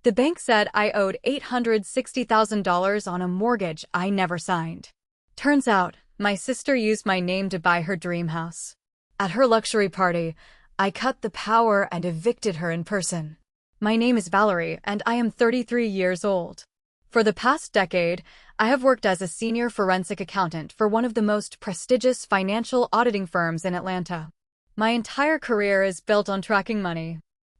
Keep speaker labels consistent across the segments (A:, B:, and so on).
A: The bank said I owed $860,000 on a mortgage I never signed. Turns out, my sister used my name to buy her dream house. At her luxury party, I cut the power and evicted her in person. My name is Valerie, and I am 33 years old. For the past decade, I have worked as a senior forensic accountant for one of the most prestigious financial auditing firms in Atlanta. My entire career is built on tracking money.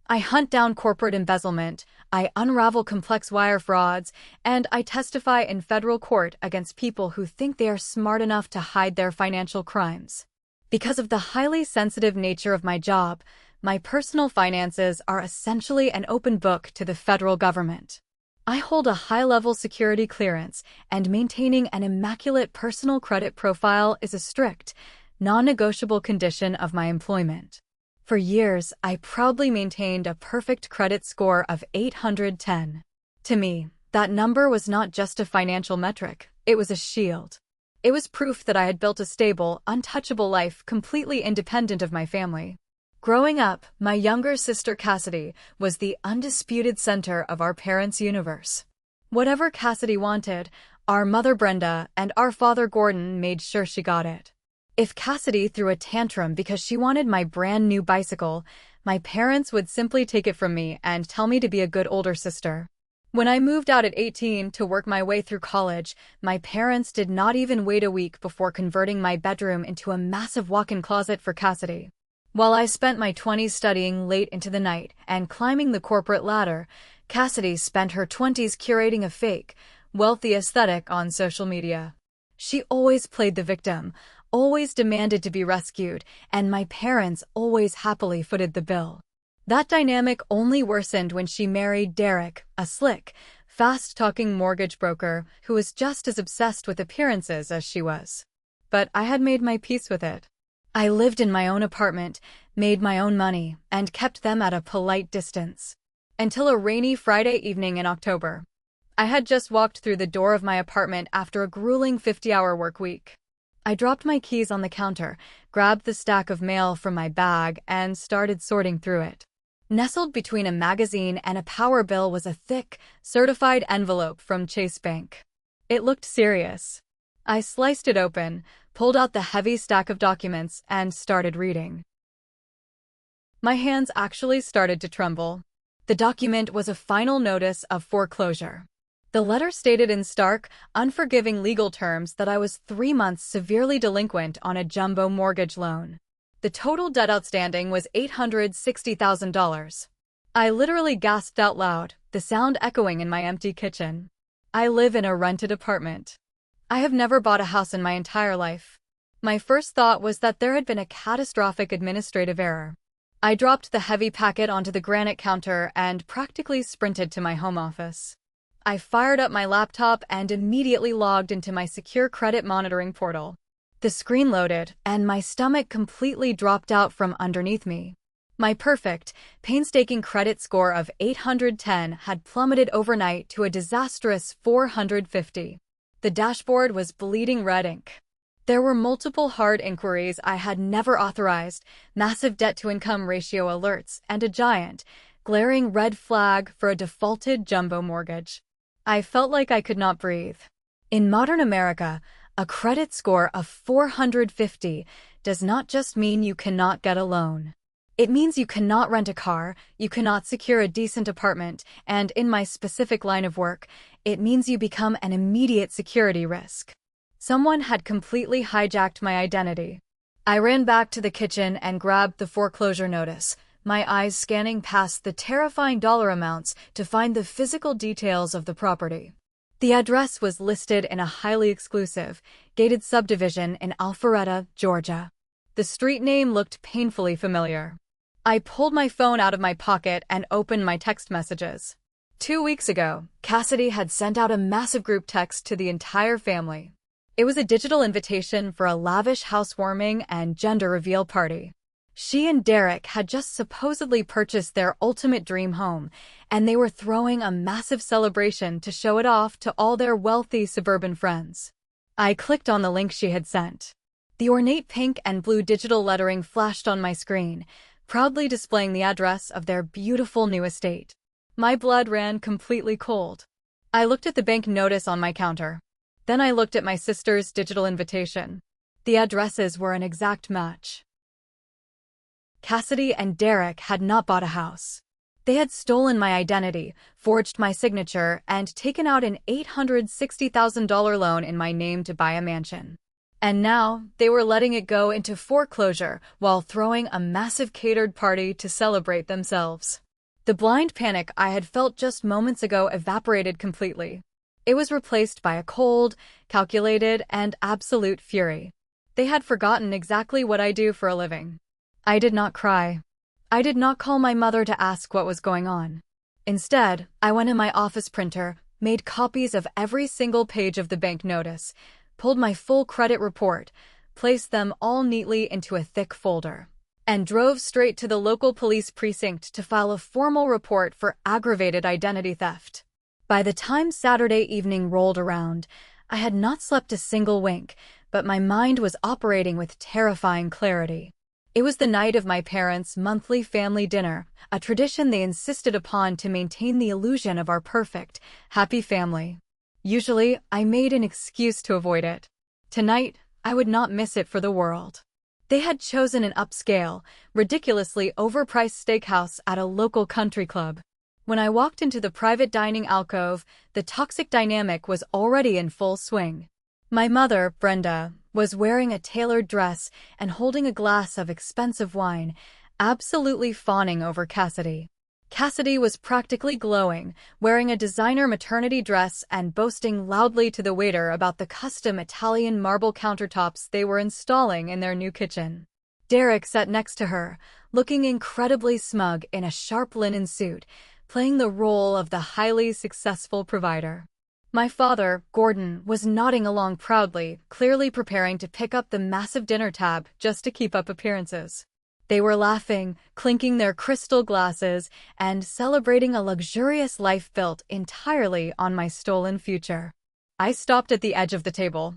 A: I hunt down corporate embezzlement, I unravel complex wire frauds, and I testify in federal court against people who think they are smart enough to hide their financial crimes. Because of the highly sensitive nature of my job, my personal finances are essentially an open book to the federal government. I hold a high-level security clearance, and maintaining an immaculate personal credit profile is a strict, non-negotiable condition of my employment. For years, I proudly maintained a perfect credit score of 810. To me, that number was not just a financial metric, it was a shield. It was proof that I had built a stable, untouchable life completely independent of my family. Growing up, my younger sister Cassidy was the undisputed center of our parents' universe. Whatever Cassidy wanted, our mother Brenda and our father Gordon made sure she got it. If Cassidy threw a tantrum because she wanted my brand new bicycle, my parents would simply take it from me and tell me to be a good older sister. When I moved out at 18 to work my way through college, my parents did not even wait a week before converting my bedroom into a massive walk-in closet for Cassidy. While I spent my 20s studying late into the night and climbing the corporate ladder, Cassidy spent her 20s curating a fake, wealthy aesthetic on social media. She always played the victim, always demanded to be rescued, and my parents always happily footed the bill. That dynamic only worsened when she married Derek, a slick, fast-talking mortgage broker who was just as obsessed with appearances as she was. But I had made my peace with it. I lived in my own apartment, made my own money, and kept them at a polite distance. Until a rainy Friday evening in October. I had just walked through the door of my apartment after a grueling 50-hour work week. I dropped my keys on the counter, grabbed the stack of mail from my bag, and started sorting through it. Nestled between a magazine and a power bill was a thick, certified envelope from Chase Bank. It looked serious. I sliced it open, pulled out the heavy stack of documents, and started reading. My hands actually started to tremble. The document was a final notice of foreclosure. The letter stated in stark, unforgiving legal terms that I was 3 months severely delinquent on a jumbo mortgage loan. The total debt outstanding was $860,000. I literally gasped out loud, the sound echoing in my empty kitchen. I live in a rented apartment. I have never bought a house in my entire life. My first thought was that there had been a catastrophic administrative error. I dropped the heavy packet onto the granite counter and practically sprinted to my home office. I fired up my laptop and immediately logged into my secure credit monitoring portal. The screen loaded, and my stomach completely dropped out from underneath me. My perfect, painstaking credit score of 810 had plummeted overnight to a disastrous 450. The dashboard was bleeding red ink. There were multiple hard inquiries I had never authorized, massive debt-to-income ratio alerts, and a giant, glaring red flag for a defaulted jumbo mortgage. I felt like I could not breathe. In modern America, a credit score of 450 does not just mean you cannot get a loan. It means you cannot rent a car, you cannot secure a decent apartment, and in my specific line of work, it means you become an immediate security risk. Someone had completely hijacked my identity. I ran back to the kitchen and grabbed the foreclosure notice, my eyes scanning past the terrifying dollar amounts to find the physical details of the property. The address was listed in a highly exclusive, gated subdivision in Alpharetta, Georgia. The street name looked painfully familiar. I pulled my phone out of my pocket and opened my text messages. 2 weeks ago, Cassidy had sent out a massive group text to the entire family. It was a digital invitation for a lavish housewarming and gender reveal party. She and Derek had just supposedly purchased their ultimate dream home, and they were throwing a massive celebration to show it off to all their wealthy suburban friends. I clicked on the link she had sent. The ornate pink and blue digital lettering flashed on my screen, proudly displaying the address of their beautiful new estate. My blood ran completely cold. I looked at the bank notice on my counter. Then I looked at my sister's digital invitation. The addresses were an exact match. Cassidy and Derek had not bought a house. They had stolen my identity, forged my signature, and taken out an $860,000 loan in my name to buy a mansion. And now, they were letting it go into foreclosure while throwing a massive catered party to celebrate themselves. The blind panic I had felt just moments ago evaporated completely. It was replaced by a cold, calculated, and absolute fury. They had forgotten exactly what I do for a living. I did not cry. I did not call my mother to ask what was going on. Instead, I went in my office printer, made copies of every single page of the bank notice, pulled my full credit report, placed them all neatly into a thick folder, and drove straight to the local police precinct to file a formal report for aggravated identity theft. By the time Saturday evening rolled around, I had not slept a single wink, but my mind was operating with terrifying clarity. It was the night of my parents' monthly family dinner, a tradition they insisted upon to maintain the illusion of our perfect, happy family. Usually, I made an excuse to avoid it. Tonight, I would not miss it for the world. They had chosen an upscale, ridiculously overpriced steakhouse at a local country club. When I walked into the private dining alcove, the toxic dynamic was already in full swing. My mother, Brenda, was wearing a tailored dress and holding a glass of expensive wine, absolutely fawning over Cassidy. Cassidy was practically glowing, wearing a designer maternity dress and boasting loudly to the waiter about the custom Italian marble countertops they were installing in their new kitchen. Derek sat next to her, looking incredibly smug in a sharp linen suit, playing the role of the highly successful provider. My father, Gordon, was nodding along proudly, clearly preparing to pick up the massive dinner tab just to keep up appearances. They were laughing, clinking their crystal glasses, and celebrating a luxurious life built entirely on my stolen future. I stopped at the edge of the table.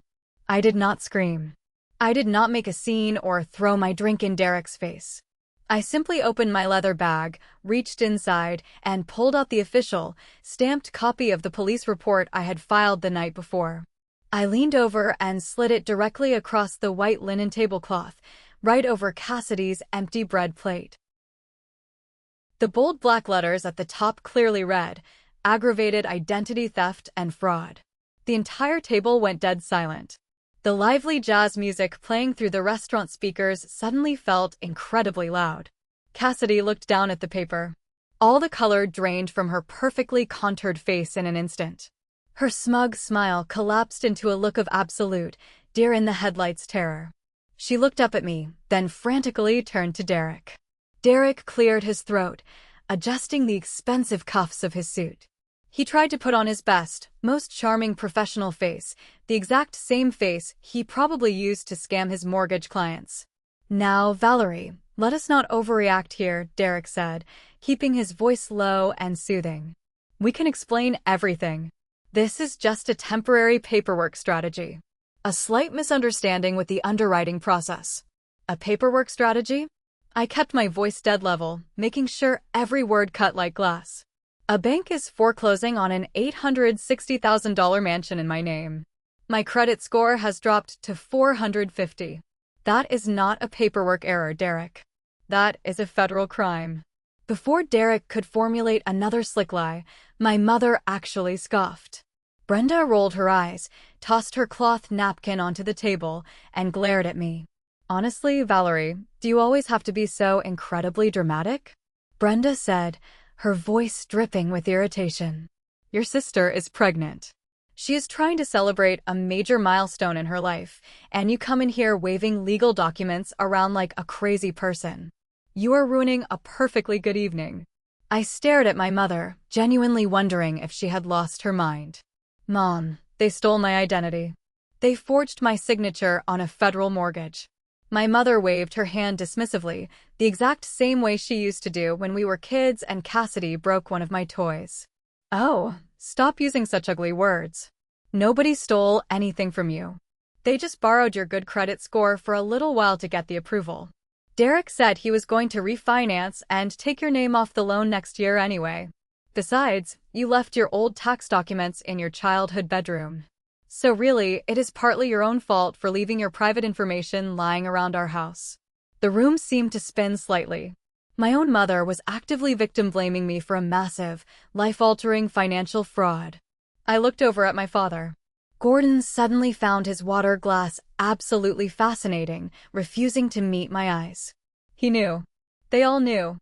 A: I did not scream. I did not make a scene or throw my drink in Derek's face. I simply opened my leather bag, reached inside, and pulled out the official, stamped copy of the police report I had filed the night before. I leaned over and slid it directly across the white linen tablecloth, right over Cassidy's empty bread plate. The bold black letters at the top clearly read, "Aggravated identity theft and fraud." The entire table went dead silent. The lively jazz music playing through the restaurant speakers suddenly felt incredibly loud. Cassidy looked down at the paper. All the color drained from her perfectly contoured face in an instant. Her smug smile collapsed into a look of absolute, deer-in-the-headlights terror. She looked up at me, then frantically turned to Derek. Derek cleared his throat, adjusting the expensive cuffs of his suit. He tried to put on his best, most charming professional face, the exact same face he probably used to scam his mortgage clients. "Now, Valerie, let us not overreact here," Derek said, keeping his voice low and soothing. "We can explain everything. This is just a temporary paperwork strategy. A slight misunderstanding with the underwriting process." "A paperwork strategy?" I kept my voice dead level, making sure every word cut like glass. "A bank is foreclosing on an $860,000 mansion in my name. My credit score has dropped to 450. That is not a paperwork error, Derek. That is a federal crime." Before Derek could formulate another slick lie, my mother actually scoffed. Brenda rolled her eyes, tossed her cloth napkin onto the table, and glared at me. "Honestly, Valerie, do you always have to be so incredibly dramatic?" Brenda said, her voice dripping with irritation. "Your sister is pregnant. She is trying to celebrate a major milestone in her life, and you come in here waving legal documents around like a crazy person. You are ruining a perfectly good evening." I stared at my mother, genuinely wondering if she had lost her mind. "Mom, they stole my identity. They forged my signature on a federal mortgage." My mother waved her hand dismissively, the exact same way she used to do when we were kids and Cassidy broke one of my toys. "Oh, stop using such ugly words. Nobody stole anything from you. They just borrowed your good credit score for a little while to get the approval. Derek said he was going to refinance and take your name off the loan next year anyway. Besides, you left your old tax documents in your childhood bedroom. So really, it is partly your own fault for leaving your private information lying around our house. The room seemed to spin slightly. My own mother was actively victim-blaming me for a massive, life-altering financial fraud. I looked over at my father. Gordon suddenly found his water glass absolutely fascinating, refusing to meet my eyes. He knew. They all knew.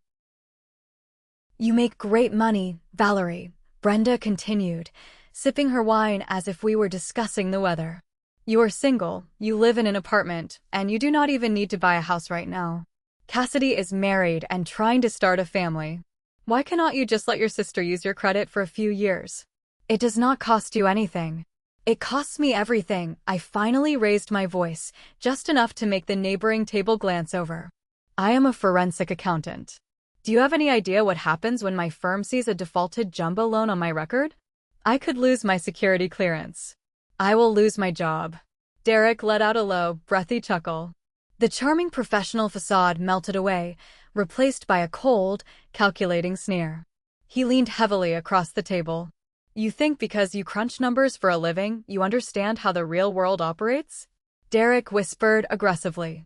A: You make great money, Valerie, Brenda continued, sipping her wine as if we were discussing the weather. You are single, you live in an apartment, and you do not even need to buy a house right now. Cassidy is married and trying to start a family. Why cannot you just let your sister use your credit for a few years? It does not cost you anything. It costs me everything. I finally raised my voice, just enough to make the neighboring table glance over. I am a forensic accountant. Do you have any idea what happens when my firm sees a defaulted jumbo loan on my record? I could lose my security clearance. I will lose my job. Derek let out a low, breathy chuckle. The charming professional facade melted away, replaced by a cold, calculating sneer. He leaned heavily across the table. You think because you crunch numbers for a living, you understand how the real world operates? Derek whispered aggressively.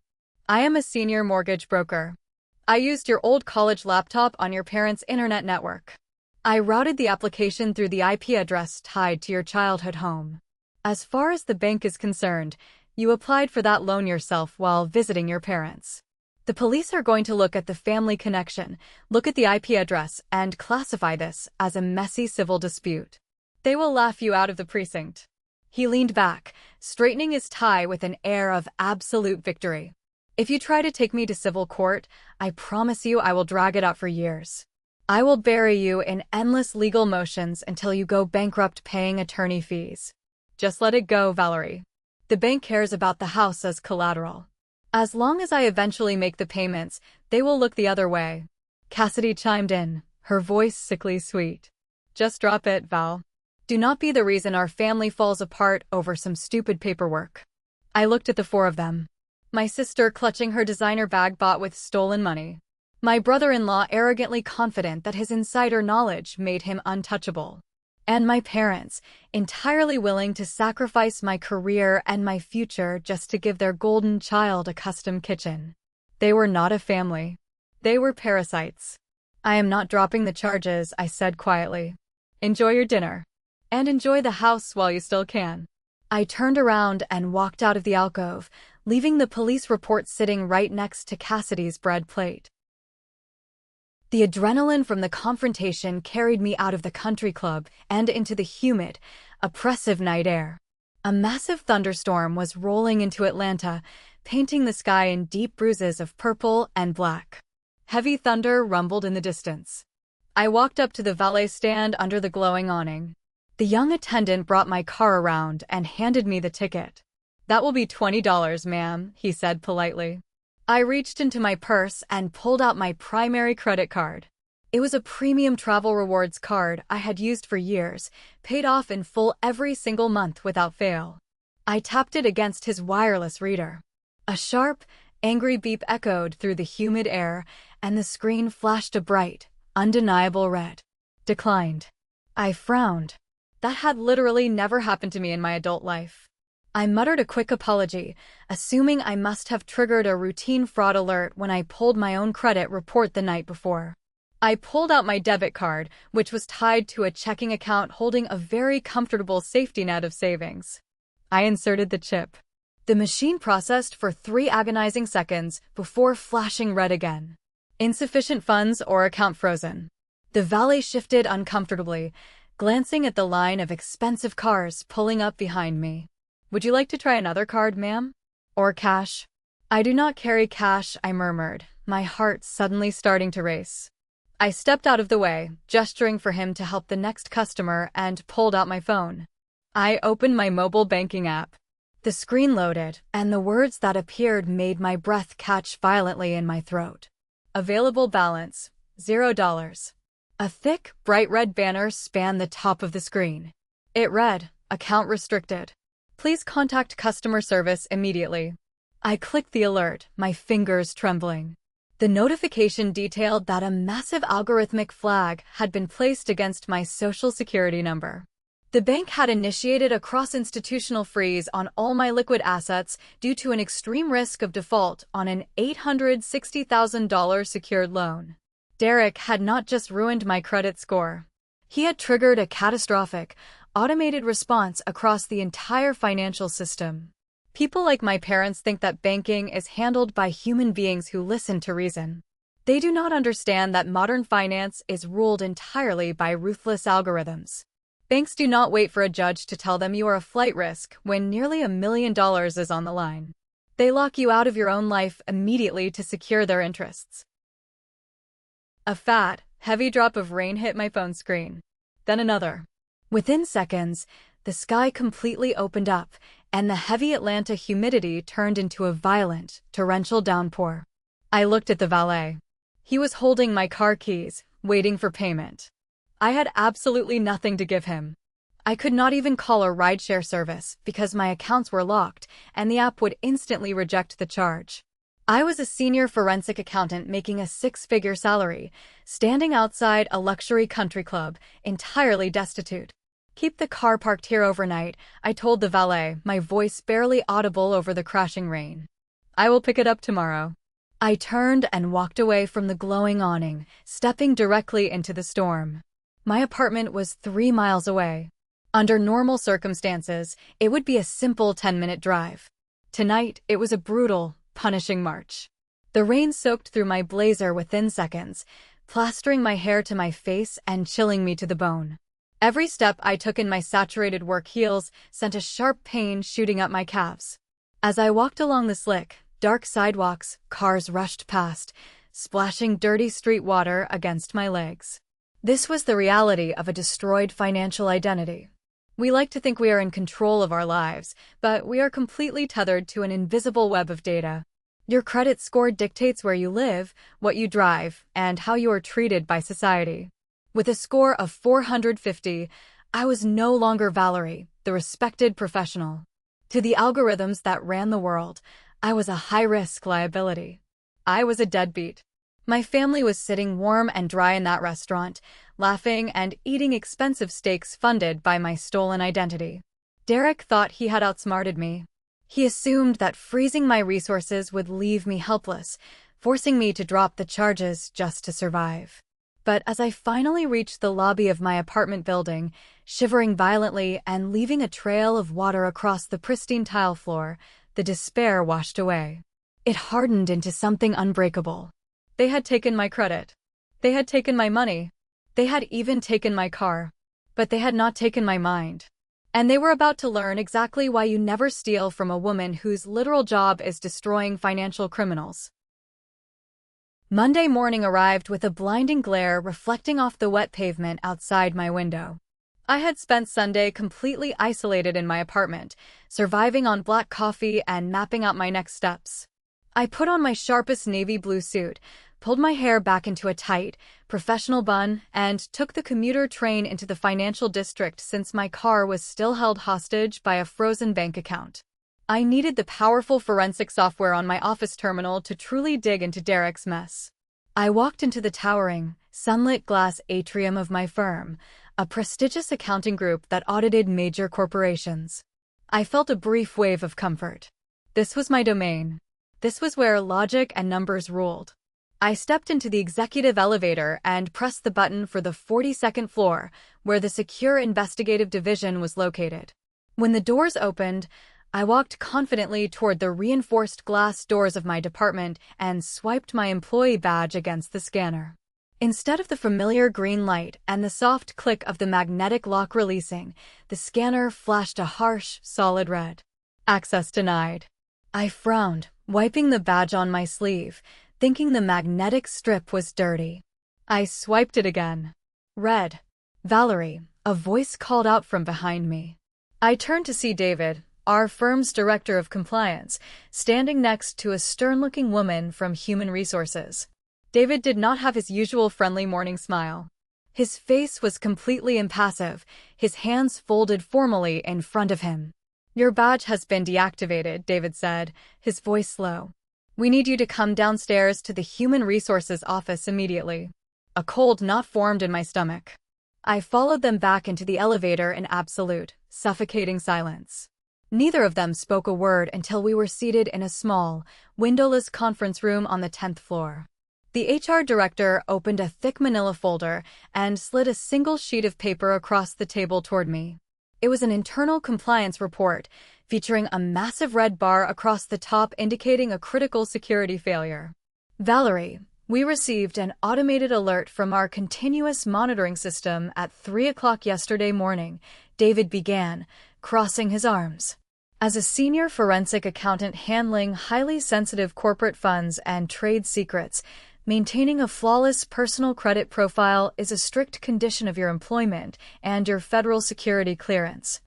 A: I am a senior mortgage broker. I used your old college laptop on your parents' internet network. I routed the application through the IP address tied to your childhood home. As far as the bank is concerned, you applied for that loan yourself while visiting your parents. The police are going to look at the family connection, look at the IP address, and classify this as a messy civil dispute. They will laugh you out of the precinct. He leaned back, straightening his tie with an air of absolute victory. If you try to take me to civil court, I promise you I will drag it out for years. I will bury you in endless legal motions until you go bankrupt paying attorney fees. Just let it go, Valerie. The bank cares about the house as collateral. As long as I eventually make the payments, they will look the other way. Cassidy chimed in, her voice sickly sweet. Just drop it, Val. Do not be the reason our family falls apart over some stupid paperwork. I looked at the four of them. My sister clutching her designer bag bought with stolen money. My brother-in-law arrogantly confident that his insider knowledge made him untouchable. And my parents, entirely willing to sacrifice my career and my future just to give their golden child a custom kitchen. They were not a family. They were parasites. I am not dropping the charges, I said quietly. Enjoy your dinner. And enjoy the house while you still can. I turned around and walked out of the alcove, leaving the police report sitting right next to Cassidy's bread plate. The adrenaline from the confrontation carried me out of the country club and into the humid, oppressive night air. A massive thunderstorm was rolling into Atlanta, painting the sky in deep bruises of purple and black. Heavy thunder rumbled in the distance. I walked up to the valet stand under the glowing awning. The young attendant brought my car around and handed me the ticket. That will be $20, ma'am, he said politely. I reached into my purse and pulled out my primary credit card. It was a premium travel rewards card I had used for years, paid off in full every single month without fail. I tapped it against his wireless reader. A sharp, angry beep echoed through the humid air, and the screen flashed a bright, undeniable red. Declined. I frowned. That had literally never happened to me in my adult life. I muttered a quick apology, assuming I must have triggered a routine fraud alert when I pulled my own credit report the night before. I pulled out my debit card, which was tied to a checking account holding a very comfortable safety net of savings. I inserted the chip. The machine processed for 3 agonizing seconds before flashing red again. Insufficient funds or account frozen. The valet shifted uncomfortably, glancing at the line of expensive cars pulling up behind me. Would you like to try another card, ma'am? Or cash? I do not carry cash, I murmured, my heart suddenly starting to race. I stepped out of the way, gesturing for him to help the next customer, and pulled out my phone. I opened my mobile banking app. The screen loaded, and the words that appeared made my breath catch violently in my throat. Available balance, $0. A thick, bright red banner spanned the top of the screen. It read, account restricted. Please contact customer service immediately. I clicked the alert, my fingers trembling. The notification detailed that a massive algorithmic flag had been placed against my social security number. The bank had initiated a cross-institutional freeze on all my liquid assets due to an extreme risk of default on an $860,000 secured loan. Derek had not just ruined my credit score. He had triggered a catastrophic, automated response across the entire financial system. People like my parents think that banking is handled by human beings who listen to reason. They do not understand that modern finance is ruled entirely by ruthless algorithms. Banks do not wait for a judge to tell them you are a flight risk when nearly $1 million is on the line. They lock you out of your own life immediately to secure their interests. A fat, heavy drop of rain hit my phone screen. Then another. Within seconds, the sky completely opened up, and the heavy Atlanta humidity turned into a violent, torrential downpour. I looked at the valet. He was holding my car keys, waiting for payment. I had absolutely nothing to give him. I could not even call a rideshare service because my accounts were locked, and the app would instantly reject the charge. I was a senior forensic accountant making a six-figure salary, standing outside a luxury country club, entirely destitute. "Keep the car parked here overnight," I told the valet, my voice barely audible over the crashing rain. "I will pick it up tomorrow." I turned and walked away from the glowing awning, stepping directly into the storm. My apartment was 3 miles away. Under normal circumstances, it would be a simple 10-minute drive. Tonight, it was a brutal, punishing march. The rain soaked through my blazer within seconds, plastering my hair to my face and chilling me to the bone. Every step I took in my saturated work heels sent a sharp pain shooting up my calves. As I walked along the slick, dark sidewalks, cars rushed past, splashing dirty street water against my legs. This was the reality of a destroyed financial identity. We like to think we are in control of our lives, but we are completely tethered to an invisible web of data. Your credit score dictates where you live, what you drive, and how you are treated by society. With a score of 450, I was no longer Valerie, the respected professional. To the algorithms that ran the world, I was a high-risk liability. I was a deadbeat. My family was sitting warm and dry in that restaurant, laughing and eating expensive steaks funded by my stolen identity. Derek thought he had outsmarted me. He assumed that freezing my resources would leave me helpless, forcing me to drop the charges just to survive. But as I finally reached the lobby of my apartment building, shivering violently and leaving a trail of water across the pristine tile floor, the despair washed away. It hardened into something unbreakable. They had taken my credit. They had taken my money. They had even taken my car. But they had not taken my mind. And they were about to learn exactly why you never steal from a woman whose literal job is destroying financial criminals. Monday morning arrived with a blinding glare reflecting off the wet pavement outside my window. I had spent Sunday completely isolated in my apartment, surviving on black coffee and mapping out my next steps. I put on my sharpest navy blue suit, pulled my hair back into a tight, professional bun, and took the commuter train into the financial district since my car was still held hostage by a frozen bank account. I needed the powerful forensic software on my office terminal to truly dig into Derek's mess. I walked into the towering, sunlit glass atrium of my firm, a prestigious accounting group that audited major corporations. I felt a brief wave of comfort. This was my domain. This was where logic and numbers ruled. I stepped into the executive elevator and pressed the button for the 42nd floor, where the Secure Investigative Division was located. When the doors opened, I walked confidently toward the reinforced glass doors of my department and swiped my employee badge against the scanner. Instead of the familiar green light and the soft click of the magnetic lock releasing, the scanner flashed a harsh, solid red. Access denied. I frowned, wiping the badge on my sleeve, thinking the magnetic strip was dirty. I swiped it again. Red. Valerie, a voice called out from behind me. I turned to see David, our firm's director of compliance, standing next to a stern-looking woman from Human Resources. David did not have his usual friendly morning smile. His face was completely impassive, his hands folded formally in front of him. "Your badge has been deactivated," David said, his voice slow. We need you to come downstairs to the Human Resources office immediately. A cold knot formed in my stomach. I followed them back into the elevator in absolute, suffocating silence. Neither of them spoke a word until we were seated in a small, windowless conference room on the 10th floor. The HR director opened a thick manila folder and slid a single sheet of paper across the table toward me. It was an internal compliance report, featuring a massive red bar across the top indicating a critical security failure. Valerie, we received an automated alert from our continuous monitoring system at 3 o'clock yesterday morning, David began, crossing his arms. As a senior forensic accountant handling highly sensitive corporate funds and trade secrets, maintaining a flawless personal credit profile is a strict condition of your employment and your federal security clearance.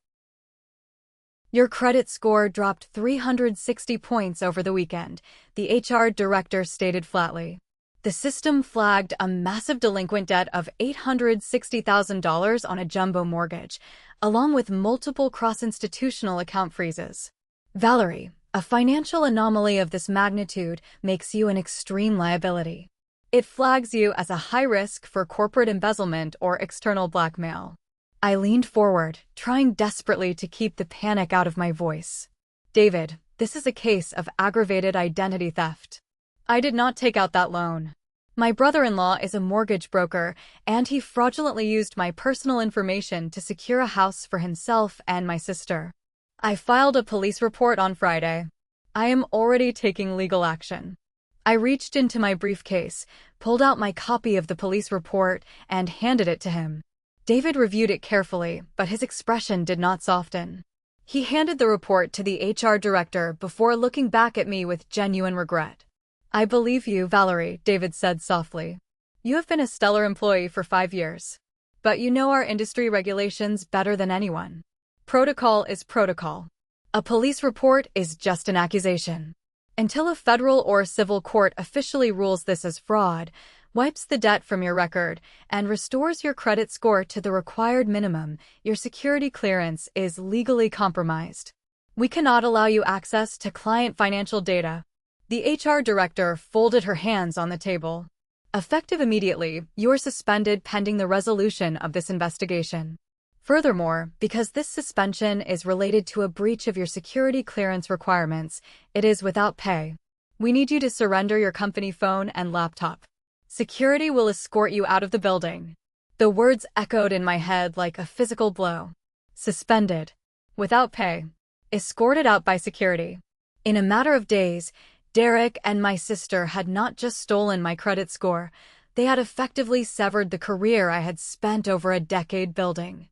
A: Your credit score dropped 360 points over the weekend, the HR director stated flatly. The system flagged a massive delinquent debt of $860,000 on a jumbo mortgage, along with multiple cross-institutional account freezes. Valerie, a financial anomaly of this magnitude makes you an extreme liability. It flags you as a high risk for corporate embezzlement or external blackmail. I leaned forward, trying desperately to keep the panic out of my voice. David, this is a case of aggravated identity theft. I did not take out that loan. My brother-in-law is a mortgage broker, and he fraudulently used my personal information to secure a house for himself and my sister. I filed a police report on Friday. I am already taking legal action. I reached into my briefcase, pulled out my copy of the police report, and handed it to him. David reviewed it carefully, but his expression did not soften. He handed the report to the HR director before looking back at me with genuine regret. I believe you, Valerie, David said softly. You have been a stellar employee for 5 years. But you know our industry regulations better than anyone. Protocol is protocol. A police report is just an accusation. Until a federal or civil court officially rules this as fraud, wipes the debt from your record, and restores your credit score to the required minimum, your security clearance is legally compromised. We cannot allow you access to client financial data. The HR director folded her hands on the table. Effective immediately, you are suspended pending the resolution of this investigation. Furthermore, because this suspension is related to a breach of your security clearance requirements, it is without pay. We need you to surrender your company phone and laptop. Security will escort you out of the building. The words echoed in my head like a physical blow. Suspended. Without pay. Escorted out by security. In a matter of days, Derek and my sister had not just stolen my credit score, they had effectively severed the career I had spent over a decade building.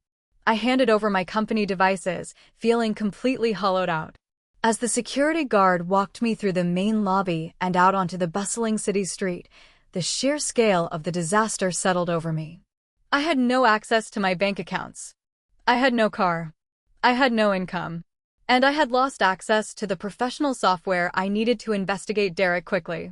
A: I handed over my company devices, feeling completely hollowed out. As the security guard walked me through the main lobby and out onto the bustling city street, the sheer scale of the disaster settled over me. I had no access to my bank accounts. I had no car. I had no income. And I had lost access to the professional software I needed to investigate Derek quickly.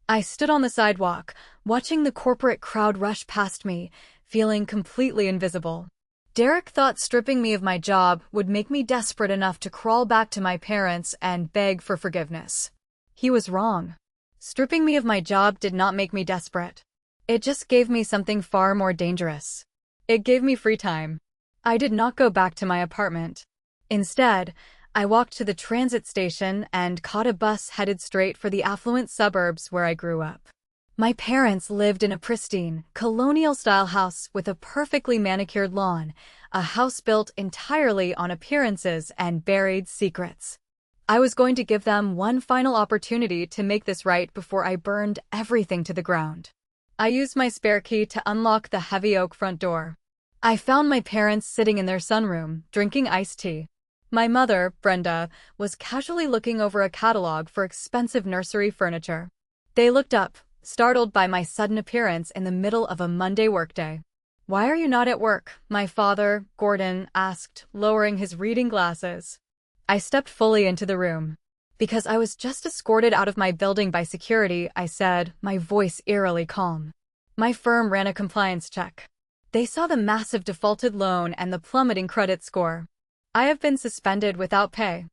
A: I stood on the sidewalk, watching the corporate crowd rush past me, feeling completely invisible. Derek thought stripping me of my job would make me desperate enough to crawl back to my parents and beg for forgiveness. He was wrong. Stripping me of my job did not make me desperate. It just gave me something far more dangerous. It gave me free time. I did not go back to my apartment. Instead, I walked to the transit station and caught a bus headed straight for the affluent suburbs where I grew up. My parents lived in a pristine, colonial-style house with a perfectly manicured lawn, a house built entirely on appearances and buried secrets. I was going to give them one final opportunity to make this right before I burned everything to the ground. I used my spare key to unlock the heavy oak front door. I found my parents sitting in their sunroom, drinking iced tea. My mother, Brenda, was casually looking over a catalog for expensive nursery furniture. They looked up, startled by my sudden appearance in the middle of a Monday workday. "Why are you not at work?" my father, Gordon, asked, lowering his reading glasses. I stepped fully into the room. "Because I was just escorted out of my building by security," I said, my voice eerily calm. "My firm ran a compliance check. They saw the massive defaulted loan and the plummeting credit score. I have been suspended without pay.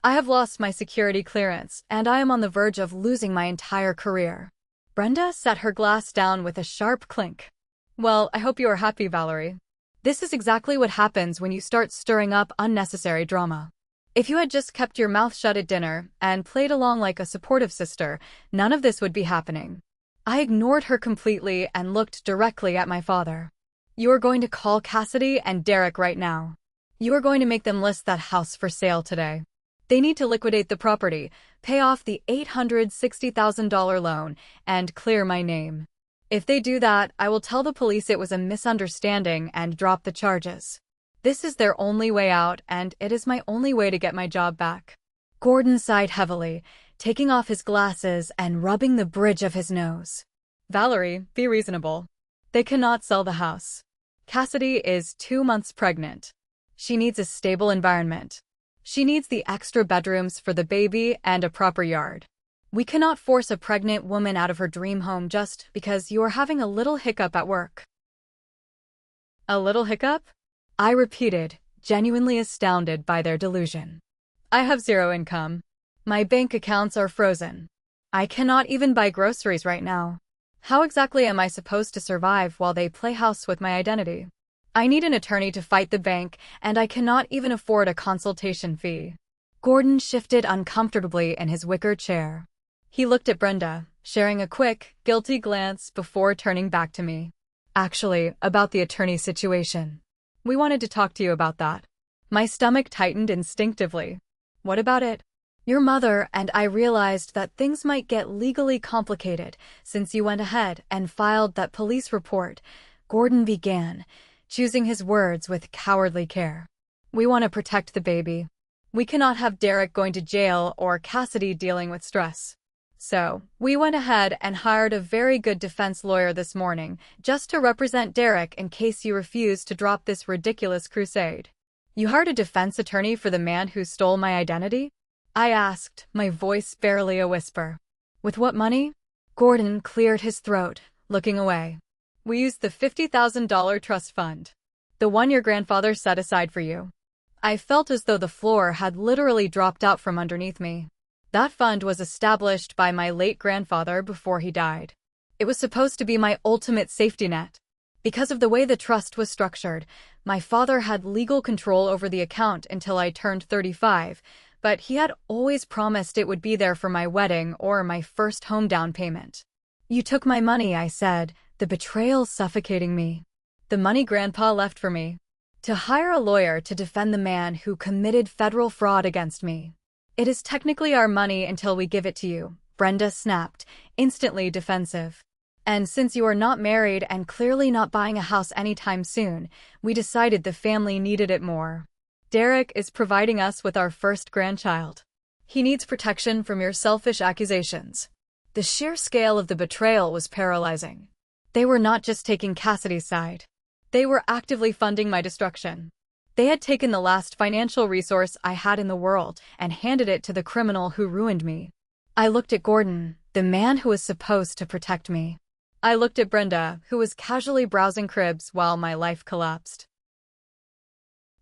A: I have lost my security clearance, and I am on the verge of losing my entire career. Brenda set her glass down with a sharp clink. Well, I hope you are happy, Valerie. This is exactly what happens when you start stirring up unnecessary drama. If you had just kept your mouth shut at dinner and played along like a supportive sister, none of this would be happening. I ignored her completely and looked directly at my father. You are going to call Cassidy and Derek right now. You are going to make them list that house for sale today. They need to liquidate the property, pay off the $860,000 loan, and clear my name. If they do that, I will tell the police it was a misunderstanding and drop the charges. This is their only way out, and it is my only way to get my job back. Gordon sighed heavily, taking off his glasses and rubbing the bridge of his nose. Valerie, be reasonable. They cannot sell the house. Cassidy is 2 months pregnant. She needs a stable environment. She needs the extra bedrooms for the baby and a proper yard. We cannot force a pregnant woman out of her dream home just because you are having a little hiccup at work. A little hiccup? I repeated, genuinely astounded by their delusion. I have zero income. My bank accounts are frozen. I cannot even buy groceries right now. How exactly am I supposed to survive while they play house with my identity? I need an attorney to fight the bank, and I cannot even afford a consultation fee. Gordon shifted uncomfortably in his wicker chair. He looked at Brenda, sharing a quick, guilty glance before turning back to me. Actually, about the attorney situation. We wanted to talk to you about that. My stomach tightened instinctively. What about it? Your mother and I realized that things might get legally complicated since you went ahead and filed that police report, Gordon began, choosing his words with cowardly care. We want to protect the baby. We cannot have Derek going to jail or Cassidy dealing with stress. So, we went ahead and hired a very good defense lawyer this morning just to represent Derek in case you refuse to drop this ridiculous crusade. You hired a defense attorney for the man who stole my identity? I asked, my voice barely a whisper. With what money? Gordon cleared his throat, looking away. We used the $50,000 trust fund. The one your grandfather set aside for you. I felt as though the floor had literally dropped out from underneath me. That fund was established by my late grandfather before he died. It was supposed to be my ultimate safety net. Because of the way the trust was structured, my father had legal control over the account until I turned 35, but he had always promised it would be there for my wedding or my first home down payment. You took my money, I said, the betrayal suffocating me. The money Grandpa left for me. To hire a lawyer to defend the man who committed federal fraud against me. It is technically our money until we give it to you, Brenda snapped, instantly defensive. And since you are not married and clearly not buying a house anytime soon, we decided the family needed it more. Derek is providing us with our first grandchild. He needs protection from your selfish accusations. The sheer scale of the betrayal was paralyzing. They were not just taking Cassidy's side. They were actively funding my destruction. They had taken the last financial resource I had in the world and handed it to the criminal who ruined me. I looked at Gordon, the man who was supposed to protect me. I looked at Brenda, who was casually browsing cribs while my life collapsed.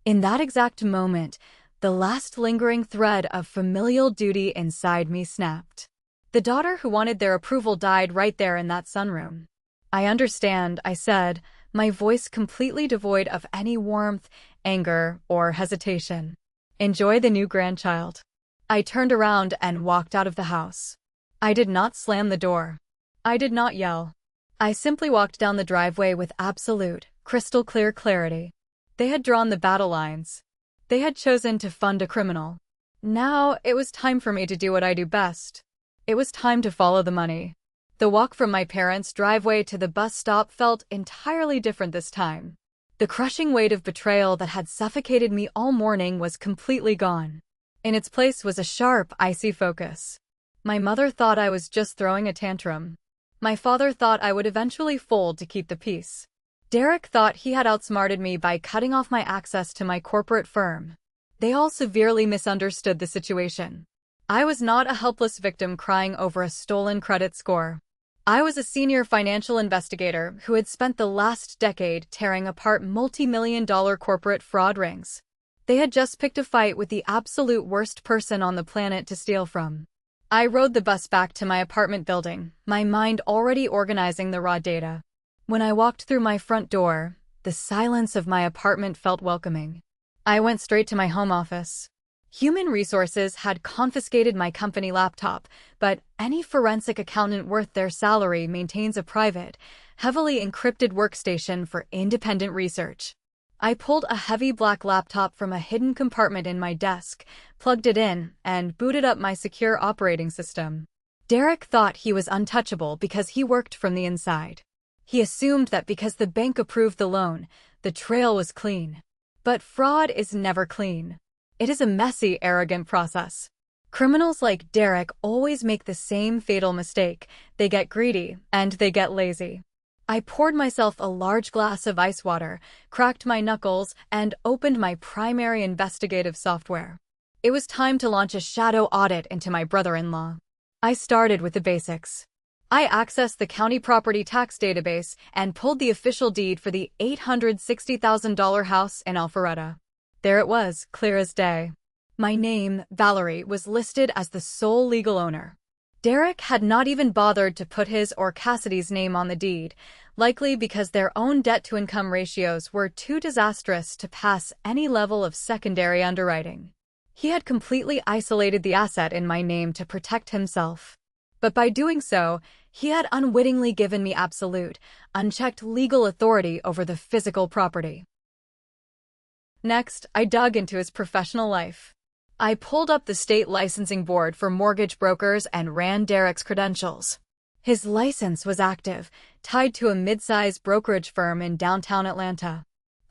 A: In that exact moment, the last lingering thread of familial duty inside me snapped. The daughter who wanted their approval died right there in that sunroom. I understand, I said, my voice completely devoid of any warmth, anger, or hesitation. Enjoy the new grandchild. I turned around and walked out of the house. I did not slam the door. I did not yell. I simply walked down the driveway with absolute, crystal clear clarity. They had drawn the battle lines. They had chosen to fund a criminal. Now it was time for me to do what I do best. It was time to follow the money. The walk from my parents' driveway to the bus stop felt entirely different this time. The crushing weight of betrayal that had suffocated me all morning was completely gone. In its place was a sharp, icy focus. My mother thought I was just throwing a tantrum. My father thought I would eventually fold to keep the peace. Derek thought he had outsmarted me by cutting off my access to my corporate firm. They all severely misunderstood the situation. I was not a helpless victim crying over a stolen credit score. I was a senior financial investigator who had spent the last decade tearing apart multi-million-dollar corporate fraud rings. They had just picked a fight with the absolute worst person on the planet to steal from. I rode the bus back to my apartment building, my mind already organizing the raw data. When I walked through my front door, the silence of my apartment felt welcoming. I went straight to my home office. Human Resources had confiscated my company laptop, but any forensic accountant worth their salary maintains a private, heavily encrypted workstation for independent research. I pulled a heavy black laptop from a hidden compartment in my desk, plugged it in, and booted up my secure operating system. Derek thought he was untouchable because he worked from the inside. He assumed that because the bank approved the loan, the trail was clean. But fraud is never clean. It is a messy, arrogant process. Criminals like Derek always make the same fatal mistake. They get greedy, and they get lazy. I poured myself a large glass of ice water, cracked my knuckles, and opened my primary investigative software. It was time to launch a shadow audit into my brother-in-law. I started with the basics. I accessed the county property tax database and pulled the official deed for the $860,000 house in Alpharetta. There it was, clear as day. My name, Valerie, was listed as the sole legal owner. Derek had not even bothered to put his or Cassidy's name on the deed, likely because their own debt-to-income ratios were too disastrous to pass any level of secondary underwriting. He had completely isolated the asset in my name to protect himself. But by doing so, he had unwittingly given me absolute, unchecked legal authority over the physical property. Next, I dug into his professional life. I pulled up the state licensing board for mortgage brokers and ran Derek's credentials. His license was active, tied to a mid-size brokerage firm in downtown Atlanta.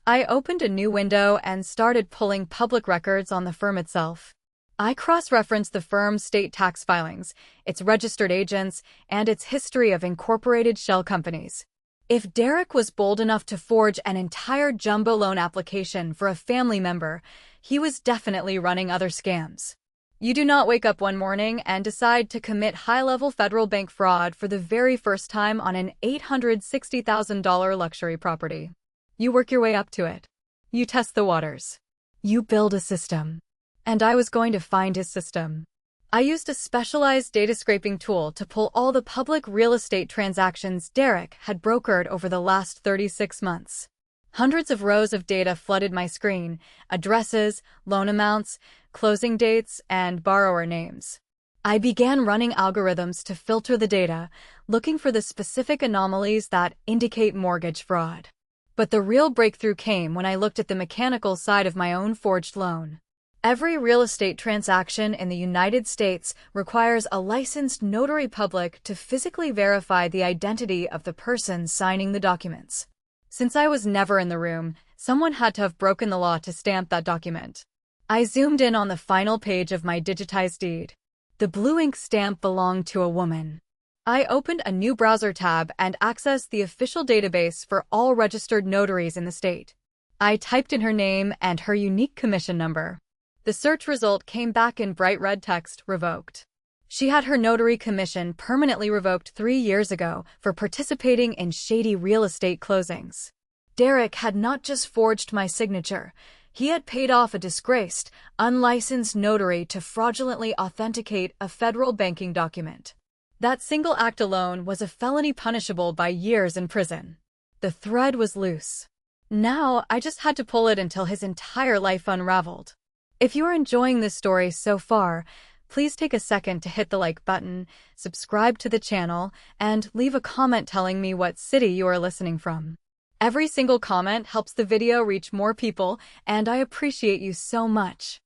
A: I opened a new window and started pulling public records on the firm itself. I cross-referenced the firm's state tax filings, its registered agents, and its history of incorporated shell companies. If Derek was bold enough to forge an entire jumbo loan application for a family member, he was definitely running other scams. You do not wake up one morning and decide to commit high-level federal bank fraud for the very first time on an $860,000 luxury property. You work your way up to it. You test the waters. You build a system. And I was going to find his system. I used a specialized data scraping tool to pull all the public real estate transactions Derek had brokered over the last 36 months. Hundreds of rows of data flooded my screen: addresses, loan amounts, closing dates, and borrower names. I began running algorithms to filter the data, looking for the specific anomalies that indicate mortgage fraud. But the real breakthrough came when I looked at the mechanical side of my own forged loan. Every real estate transaction in the United States requires a licensed notary public to physically verify the identity of the person signing the documents. Since I was never in the room, someone had to have broken the law to stamp that document. I zoomed in on the final page of my digitized deed. The blue ink stamp belonged to a woman. I opened a new browser tab and accessed the official database for all registered notaries in the state. I typed in her name and her unique commission number. The search result came back in bright red text: revoked. She had her notary commission permanently revoked 3 years ago for participating in shady real estate closings. Derek had not just forged my signature, he had paid off a disgraced, unlicensed notary to fraudulently authenticate a federal banking document. That single act alone was a felony punishable by years in prison. The thread was loose. Now I just had to pull it until his entire life unraveled. If you are enjoying this story so far, please take a second to hit the like button, subscribe to the channel, and leave a comment telling me what city you are listening from. Every single comment helps the video reach more people, and I appreciate you so much.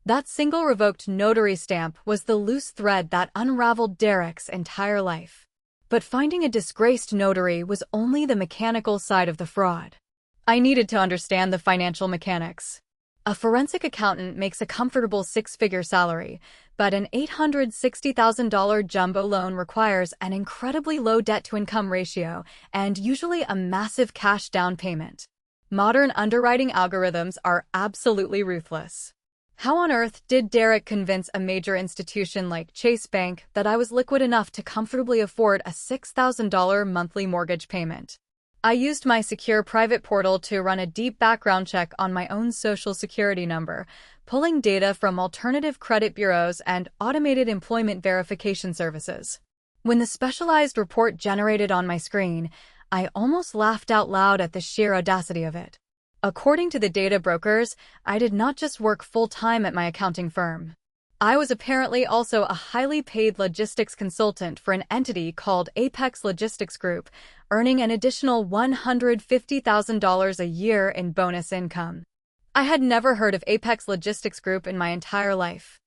A: That single revoked notary stamp was the loose thread that unraveled Derek's entire life. But finding a disgraced notary was only the mechanical side of the fraud. I needed to understand the financial mechanics. A forensic accountant makes a comfortable 6-figure salary, but an $860,000 jumbo loan requires an incredibly low debt-to-income ratio and usually a massive cash down payment. Modern underwriting algorithms are absolutely ruthless. How on earth did Derek convince a major institution like Chase Bank that I was liquid enough to comfortably afford a $6,000 monthly mortgage payment? I used my secure private portal to run a deep background check on my own social security number, pulling data from alternative credit bureaus and automated employment verification services. When the specialized report generated on my screen, I almost laughed out loud at the sheer audacity of it. According to the data brokers, I did not just work full-time at my accounting firm. I was apparently also a highly paid logistics consultant for an entity called Apex Logistics Group, earning an additional $150,000 a year in bonus income. I had never heard of Apex Logistics Group in my entire life.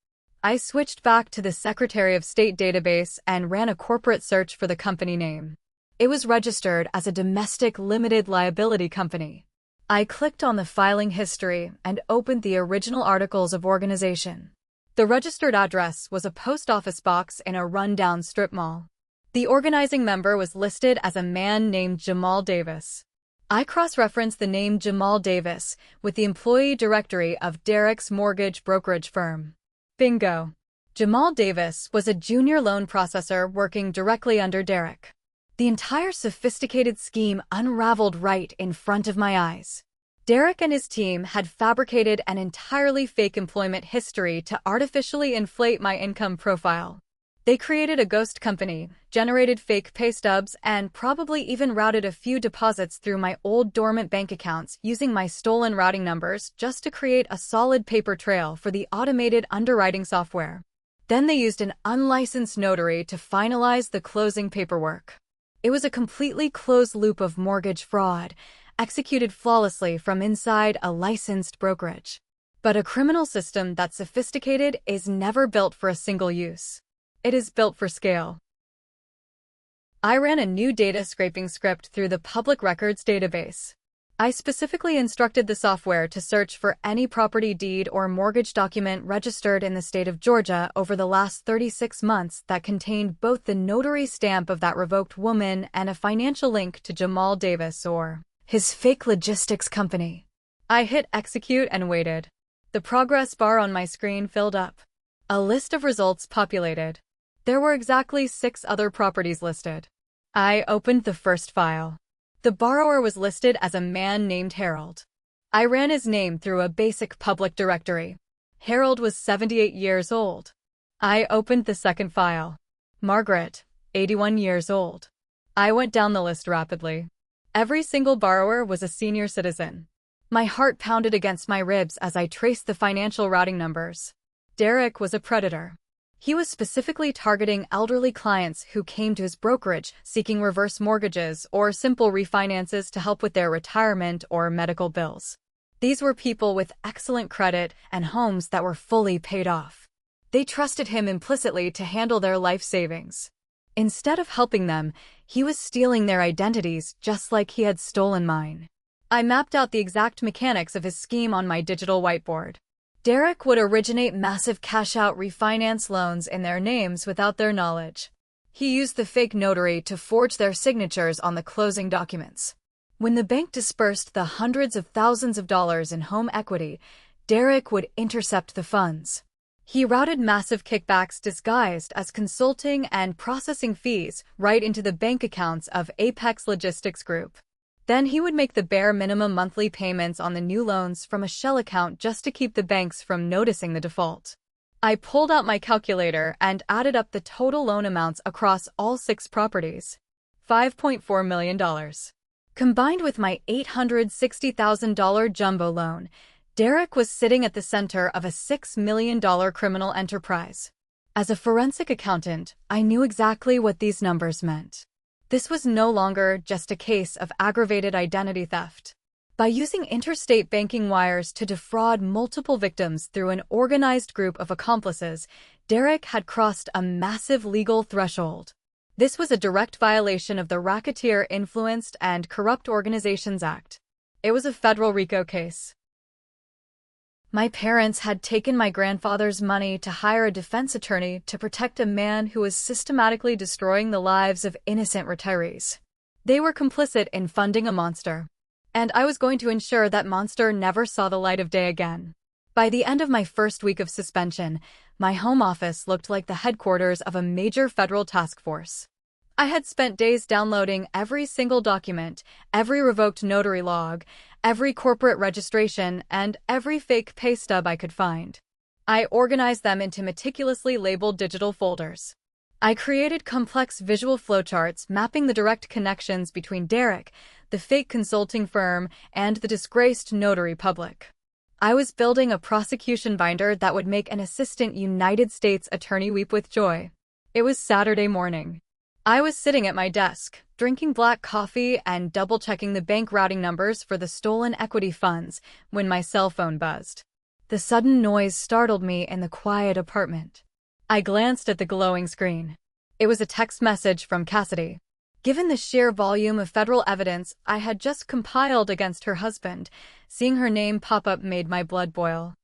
A: I switched back to the Secretary of State database and ran a corporate search for the company name. It was registered as a domestic limited liability company. I clicked on the filing history and opened the original articles of organization. The registered address was a post office box in a rundown strip mall. The organizing member was listed as a man named Jamal Davis. I cross-referenced the name Jamal Davis with the employee directory of Derek's mortgage brokerage firm. Bingo! Jamal Davis was a junior loan processor working directly under Derek. The entire sophisticated scheme unraveled right in front of my eyes. Derek and his team had fabricated an entirely fake employment history to artificially inflate my income profile. They created a ghost company, generated fake pay stubs, and probably even routed a few deposits through my old dormant bank accounts using my stolen routing numbers just to create a solid paper trail for the automated underwriting software. Then they used an unlicensed notary to finalize the closing paperwork. It was a completely closed loop of mortgage fraud, executed flawlessly from inside a licensed brokerage. But a criminal system that's sophisticated is never built for a single use. It is built for scale. I ran a new data scraping script through the public records database. I specifically instructed the software to search for any property deed or mortgage document registered in the state of Georgia over the last 36 months that contained both the notary stamp of that revoked woman and a financial link to Jamal Davis or his fake logistics company. I hit execute and waited. The progress bar on my screen filled up. A list of results populated. There were exactly 6 other properties listed. I opened the first file. The borrower was listed as a man named Harold. I ran his name through a basic public directory. Harold was 78 years old. I opened the second file. Margaret, 81 years old. I went down the list rapidly. Every single borrower was a senior citizen. My heart pounded against my ribs as I traced the financial routing numbers. Derek was a predator. He was specifically targeting elderly clients who came to his brokerage seeking reverse mortgages or simple refinances to help with their retirement or medical bills. These were people with excellent credit and homes that were fully paid off. They trusted him implicitly to handle their life savings. Instead of helping them, he was stealing their identities just like he had stolen mine. I mapped out the exact mechanics of his scheme on my digital whiteboard. Derek would originate massive cash-out refinance loans in their names without their knowledge. He used the fake notary to forge their signatures on the closing documents. When the bank dispersed the hundreds of thousands of dollars in home equity, Derek would intercept the funds. He routed massive kickbacks disguised as consulting and processing fees right into the bank accounts of Apex Logistics Group. Then he would make the bare minimum monthly payments on the new loans from a shell account just to keep the banks from noticing the default. I pulled out my calculator and added up the total loan amounts across all 6 properties. $5.4 million. Combined with my $860,000 jumbo loan, Derek was sitting at the center of a $6 million criminal enterprise. As a forensic accountant, I knew exactly what these numbers meant. This was no longer just a case of aggravated identity theft. By using interstate banking wires to defraud multiple victims through an organized group of accomplices, Derek had crossed a massive legal threshold. This was a direct violation of the Racketeer Influenced and Corrupt Organizations Act. It was a federal RICO case. My parents had taken my grandfather's money to hire a defense attorney to protect a man who was systematically destroying the lives of innocent retirees. They were complicit in funding a monster. And I was going to ensure that monster never saw the light of day again. By the end of my first week of suspension, my home office looked like the headquarters of a major federal task force. I had spent days downloading every single document, every revoked notary log, every corporate registration, and every fake pay stub I could find. I organized them into meticulously labeled digital folders. I created complex visual flowcharts mapping the direct connections between Derek, the fake consulting firm, and the disgraced notary public. I was building a prosecution binder that would make an assistant United States attorney weep with joy. It was Saturday morning. I was sitting at my desk, drinking black coffee and double-checking the bank routing numbers for the stolen equity funds when my cell phone buzzed. The sudden noise startled me in the quiet apartment. I glanced at the glowing screen. It was a text message from Cassidy. Given the sheer volume of federal evidence I had just compiled against her husband, seeing her name pop up made my blood boil.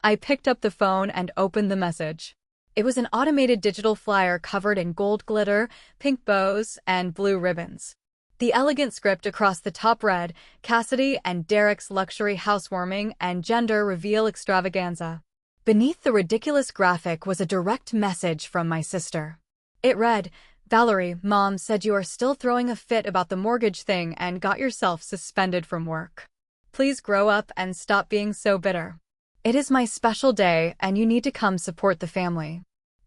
A: I picked up the phone and opened the message. It was an automated digital flyer covered in gold glitter, pink bows, and blue ribbons. The elegant script across the top read, Cassidy and Derek's luxury housewarming and gender reveal extravaganza. Beneath the ridiculous graphic was a direct message from my sister. It read, Valerie, Mom said you are still throwing a fit about the mortgage thing and got yourself suspended from work. Please grow up and stop being so bitter. It is my special day and you need to come support the family.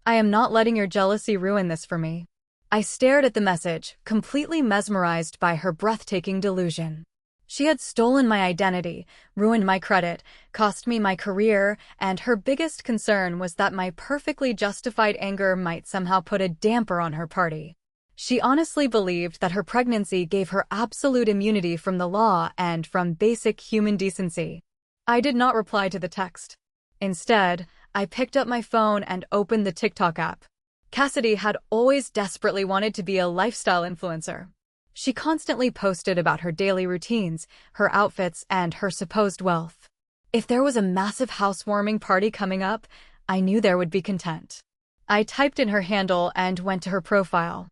A: I am not letting your jealousy ruin this for me. I stared at the message, completely mesmerized by her breathtaking delusion. She had stolen my identity, ruined my credit, cost me my career, and her biggest concern was that my perfectly justified anger might somehow put a damper on her party. She honestly believed that her pregnancy gave her absolute immunity from the law and from basic human decency. I did not reply to the text. Instead, I picked up my phone and opened the TikTok app. Cassidy had always desperately wanted to be a lifestyle influencer. She constantly posted about her daily routines, her outfits, and her supposed wealth. If there was a massive housewarming party coming up, I knew there would be content. I typed in her handle and went to her profile.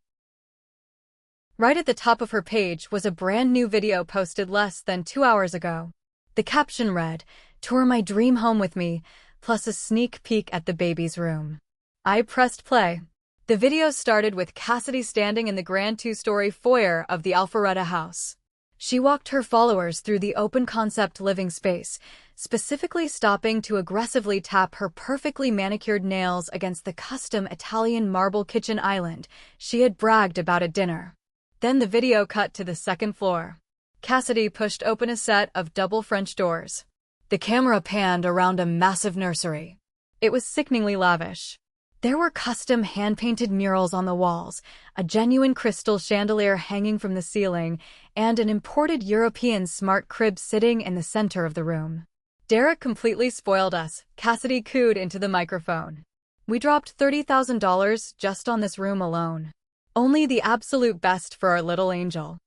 A: Right at the top of her page was a brand new video posted less than 2 hours ago. The caption read, "Tour my dream home with me," plus a sneak peek at the baby's room. I pressed play. The video started with Cassidy standing in the grand two-story foyer of the Alpharetta house. She walked her followers through the open-concept living space, specifically stopping to aggressively tap her perfectly manicured nails against the custom Italian marble kitchen island she had bragged about at dinner. Then the video cut to the second floor. Cassidy pushed open a set of double French doors. The camera panned around a massive nursery. It was sickeningly lavish. There were custom hand-painted murals on the walls, a genuine crystal chandelier hanging from the ceiling, and an imported European smart crib sitting in the center of the room. Derek completely spoiled us, Cassidy cooed into the microphone. We dropped $30,000 just on this room alone. Only the absolute best for our little angel.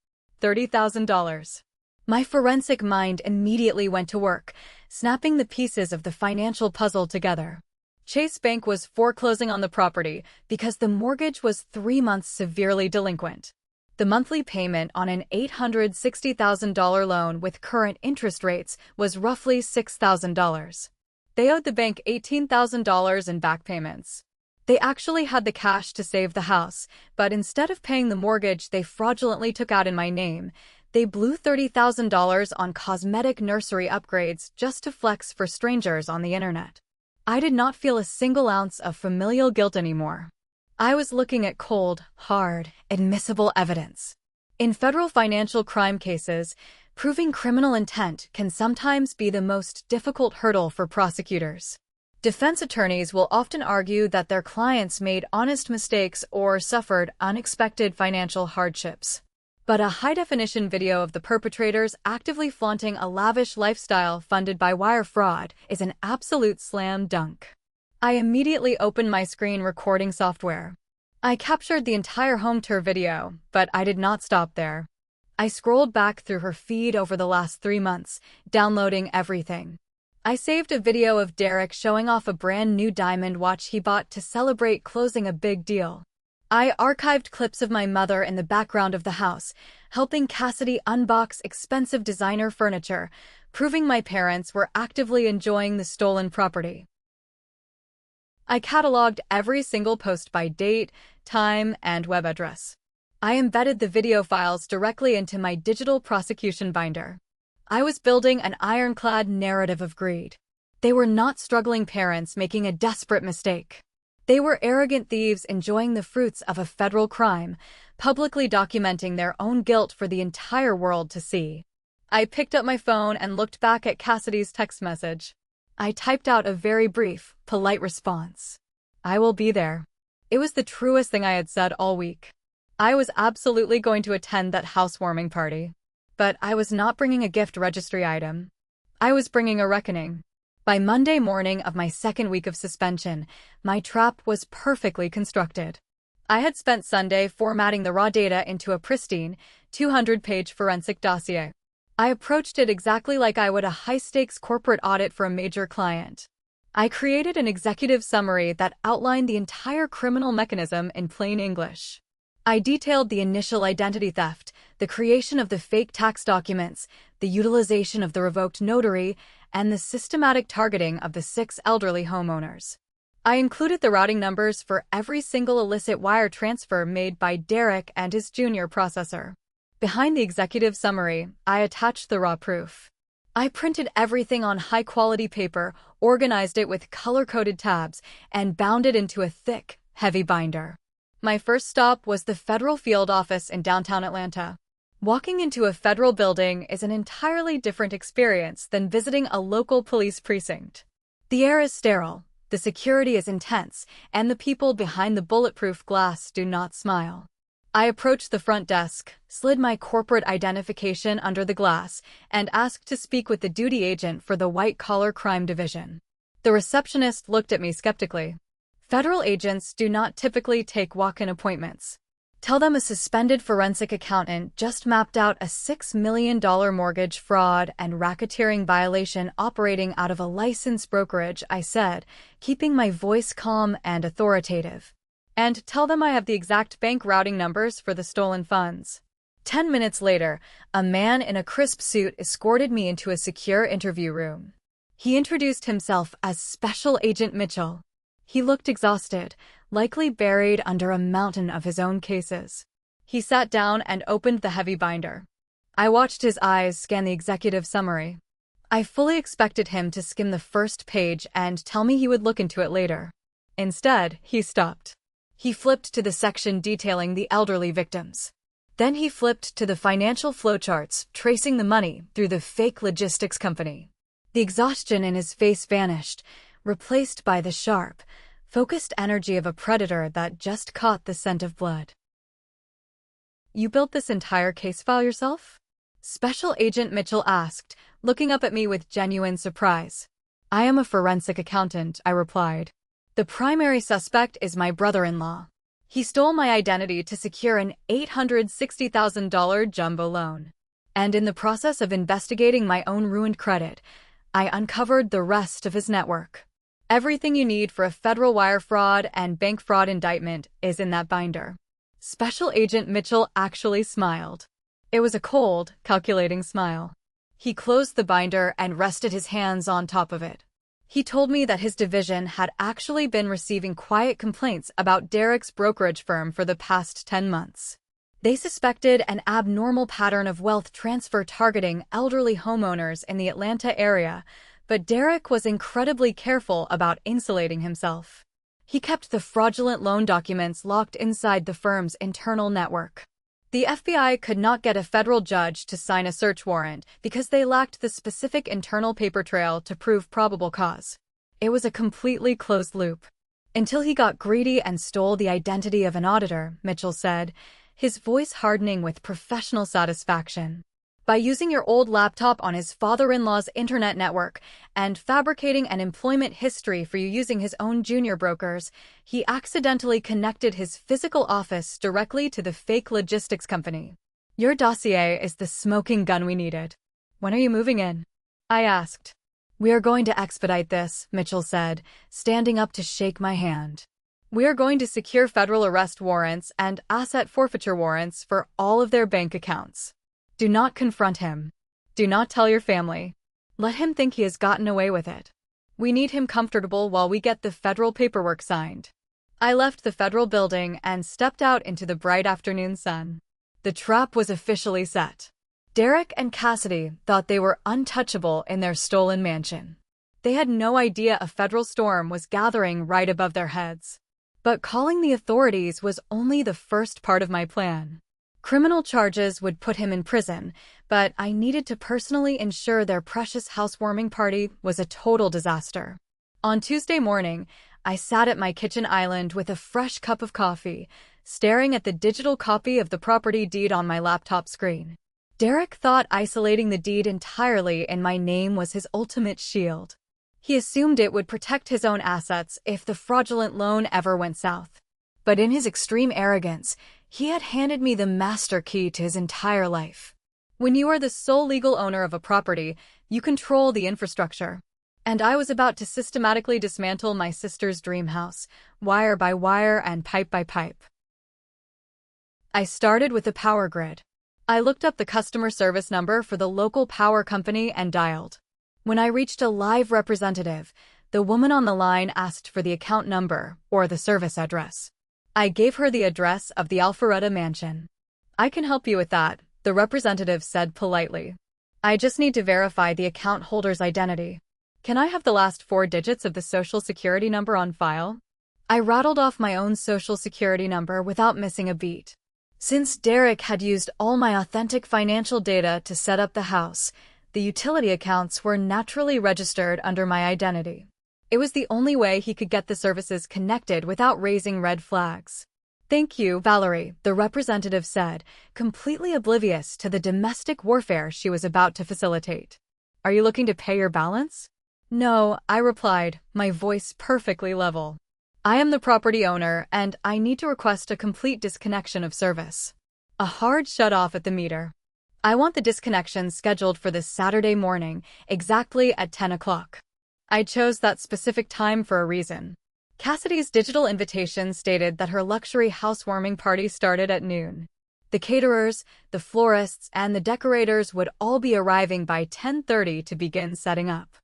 A: $30,000. My forensic mind immediately went to work, snapping the pieces of the financial puzzle together. Chase Bank was foreclosing on the property because the mortgage was 3 months severely delinquent. The monthly payment on an $860,000 loan with current interest rates was roughly $6,000. They owed the bank $18,000 in back payments. They actually had the cash to save the house, but instead of paying the mortgage they fraudulently took out in my name, they blew $30,000 on cosmetic nursery upgrades just to flex for strangers on the internet. I did not feel a single ounce of familial guilt anymore. I was looking at cold, hard, admissible evidence. In federal financial crime cases, proving criminal intent can sometimes be the most difficult hurdle for prosecutors. Defense attorneys will often argue that their clients made honest mistakes or suffered unexpected financial hardships. But a high-definition video of the perpetrators actively flaunting a lavish lifestyle funded by wire fraud is an absolute slam dunk. I immediately opened my screen recording software. I captured the entire home tour video, but I did not stop there. I scrolled back through her feed over the last 3 months, downloading everything. I saved a video of Derek showing off a brand new diamond watch he bought to celebrate closing a big deal. I archived clips of my mother in the background of the house, helping Cassidy unbox expensive designer furniture, proving my parents were actively enjoying the stolen property. I cataloged every single post by date, time, and web address. I embedded the video files directly into my digital prosecution binder. I was building an ironclad narrative of greed. They were not struggling parents making a desperate mistake. They were arrogant thieves enjoying the fruits of a federal crime, publicly documenting their own guilt for the entire world to see. I picked up my phone and looked back at Cassidy's text message. I typed out a very brief, polite response. I will be there. It was the truest thing I had said all week. I was absolutely going to attend that housewarming party. But I was not bringing a gift registry item. I was bringing a reckoning. By Monday morning of my second week of suspension, my trap was perfectly constructed. I had spent Sunday formatting the raw data into a pristine, 200-page forensic dossier. I approached it exactly like I would a high-stakes corporate audit for a major client. I created an executive summary that outlined the entire criminal mechanism in plain English. I detailed the initial identity theft, the creation of the fake tax documents, the utilization of the revoked notary, and the systematic targeting of the 6 elderly homeowners. I included the routing numbers for every single illicit wire transfer made by Derek and his junior processor. Behind the executive summary, I attached the raw proof. I printed everything on high-quality paper, organized it with color-coded tabs, and bound it into a thick, heavy binder. My first stop was the federal field office in downtown Atlanta. Walking into a federal building is an entirely different experience than visiting a local police precinct. The air is sterile, the security is intense, and the people behind the bulletproof glass do not smile. I approached the front desk, slid my corporate identification under the glass, and asked to speak with the duty agent for the white-collar crime division. The receptionist looked at me skeptically. Federal agents do not typically take walk-in appointments. Tell them a suspended forensic accountant just mapped out a $6 million mortgage fraud and racketeering violation operating out of a licensed brokerage, I said, keeping my voice calm and authoritative. And tell them I have the exact bank routing numbers for the stolen funds. 10 minutes later, a man in a crisp suit escorted me into a secure interview room. He introduced himself as Special Agent Mitchell. He looked exhausted, likely buried under a mountain of his own cases. He sat down and opened the heavy binder. I watched his eyes scan the executive summary. I fully expected him to skim the first page and tell me he would look into it later. Instead, he stopped. He flipped to the section detailing the elderly victims. Then he flipped to the financial flowcharts, tracing the money through the fake logistics company. The exhaustion in his face vanished, replaced by the sharp, focused energy of a predator that just caught the scent of blood. "You built this entire case file yourself?" Special Agent Mitchell asked, looking up at me with genuine surprise. "I am a forensic accountant," I replied. "The primary suspect is my brother-in-law. He stole my identity to secure an $860,000 jumbo loan. And in the process of investigating my own ruined credit, I uncovered the rest of his network. Everything you need for a federal wire fraud and bank fraud indictment is in that binder." Special Agent Mitchell actually smiled. It was a cold, calculating smile. He closed the binder and rested his hands on top of it. He told me that his division had actually been receiving quiet complaints about Derek's brokerage firm for the past 10 months. They suspected an abnormal pattern of wealth transfer targeting elderly homeowners in the Atlanta area, but Derek was incredibly careful about insulating himself. He kept the fraudulent loan documents locked inside the firm's internal network. The FBI could not get a federal judge to sign a search warrant because they lacked the specific internal paper trail to prove probable cause. It was a completely closed loop. Until he got greedy and stole the identity of an auditor, Mitchell said, his voice hardening with professional satisfaction. By using your old laptop on his father-in-law's internet network and fabricating an employment history for you using his own junior brokers, he accidentally connected his physical office directly to the fake logistics company. "Your dossier is the smoking gun we needed. When are you moving in?" I asked. "We are going to expedite this," Mitchell said, standing up to shake my hand. "We are going to secure federal arrest warrants and asset forfeiture warrants for all of their bank accounts. Do not confront him. Do not tell your family. Let him think he has gotten away with it. We need him comfortable while we get the federal paperwork signed." I left the federal building and stepped out into the bright afternoon sun. The trap was officially set. Derek and Cassidy thought they were untouchable in their stolen mansion. They had no idea a federal storm was gathering right above their heads. But calling the authorities was only the first part of my plan. Criminal charges would put him in prison, but I needed to personally ensure their precious housewarming party was a total disaster. On Tuesday morning, I sat at my kitchen island with a fresh cup of coffee, staring at the digital copy of the property deed on my laptop screen. Derek thought isolating the deed entirely in my name was his ultimate shield. He assumed it would protect his own assets if the fraudulent loan ever went south. But in his extreme arrogance, he had handed me the master key to his entire life. When you are the sole legal owner of a property, you control the infrastructure. And I was about to systematically dismantle my sister's dream house, wire by wire and pipe by pipe. I started with the power grid. I looked up the customer service number for the local power company and dialed. When I reached a live representative, the woman on the line asked for the account number or the service address. I gave her the address of the Alpharetta mansion. "I can help you with that," the representative said politely. "I just need to verify the account holder's identity. Can I have the last 4 digits of the social security number on file?" I rattled off my own social security number without missing a beat. Since Derek had used all my authentic financial data to set up the house, the utility accounts were naturally registered under my identity. It was the only way he could get the services connected without raising red flags. "Thank you, Valerie," the representative said, completely oblivious to the domestic warfare she was about to facilitate. "Are you looking to pay your balance?" "No," I replied, my voice perfectly level. "I am the property owner, and I need to request a complete disconnection of service. A hard shut-off at the meter. I want the disconnection scheduled for this Saturday morning, exactly at 10 o'clock. I chose that specific time for a reason. Cassidy's digital invitation stated that her luxury housewarming party started at noon. The caterers, the florists, and the decorators would all be arriving by 10:30 to begin setting up.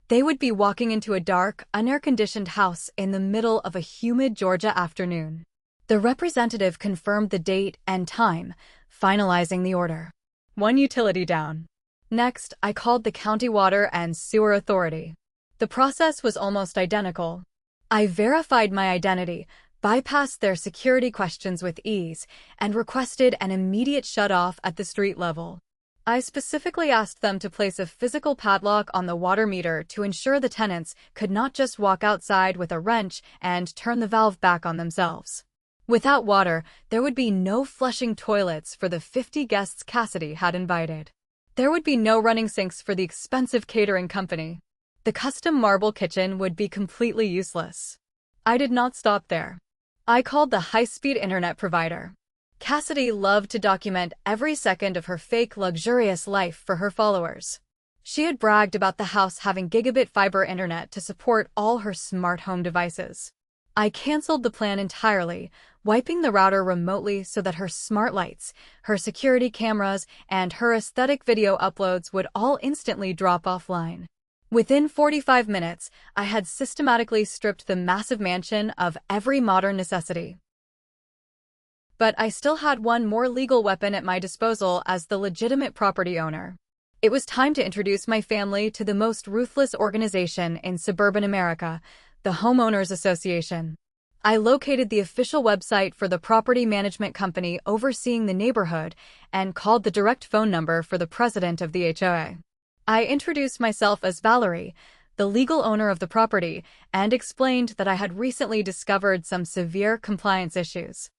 A: They would be walking into a dark, unair-conditioned house in the middle of a humid Georgia afternoon. The representative confirmed the date and time, finalizing the order. 1 utility down. Next, I called the County Water and Sewer Authority. The process was almost identical. I verified my identity, bypassed their security questions with ease, and requested an immediate shut-off at the street level. I specifically asked them to place a physical padlock on the water meter to ensure the tenants could not just walk outside with a wrench and turn the valve back on themselves. Without water, there would be no flushing toilets for the 50 guests Cassidy had invited. There would be no running sinks for the expensive catering company. The custom marble kitchen would be completely useless. I did not stop there. I called the high-speed internet provider. Cassidy loved to document every second of her fake, luxurious life for her followers. She had bragged about the house having gigabit fiber internet to support all her smart home devices. I canceled the plan entirely, wiping the router remotely so that her smart lights, her security cameras, and her aesthetic video uploads would all instantly drop offline. Within 45 minutes, I had systematically stripped the massive mansion of every modern necessity. But I still had one more legal weapon at my disposal as the legitimate property owner. It was time to introduce my family to the most ruthless organization in suburban America, the Homeowners Association. I located the official website for the property management company overseeing the neighborhood and called the direct phone number for the president of the HOA. I introduced myself as Valerie, the legal owner of the property, and explained that I had recently discovered some severe compliance issues.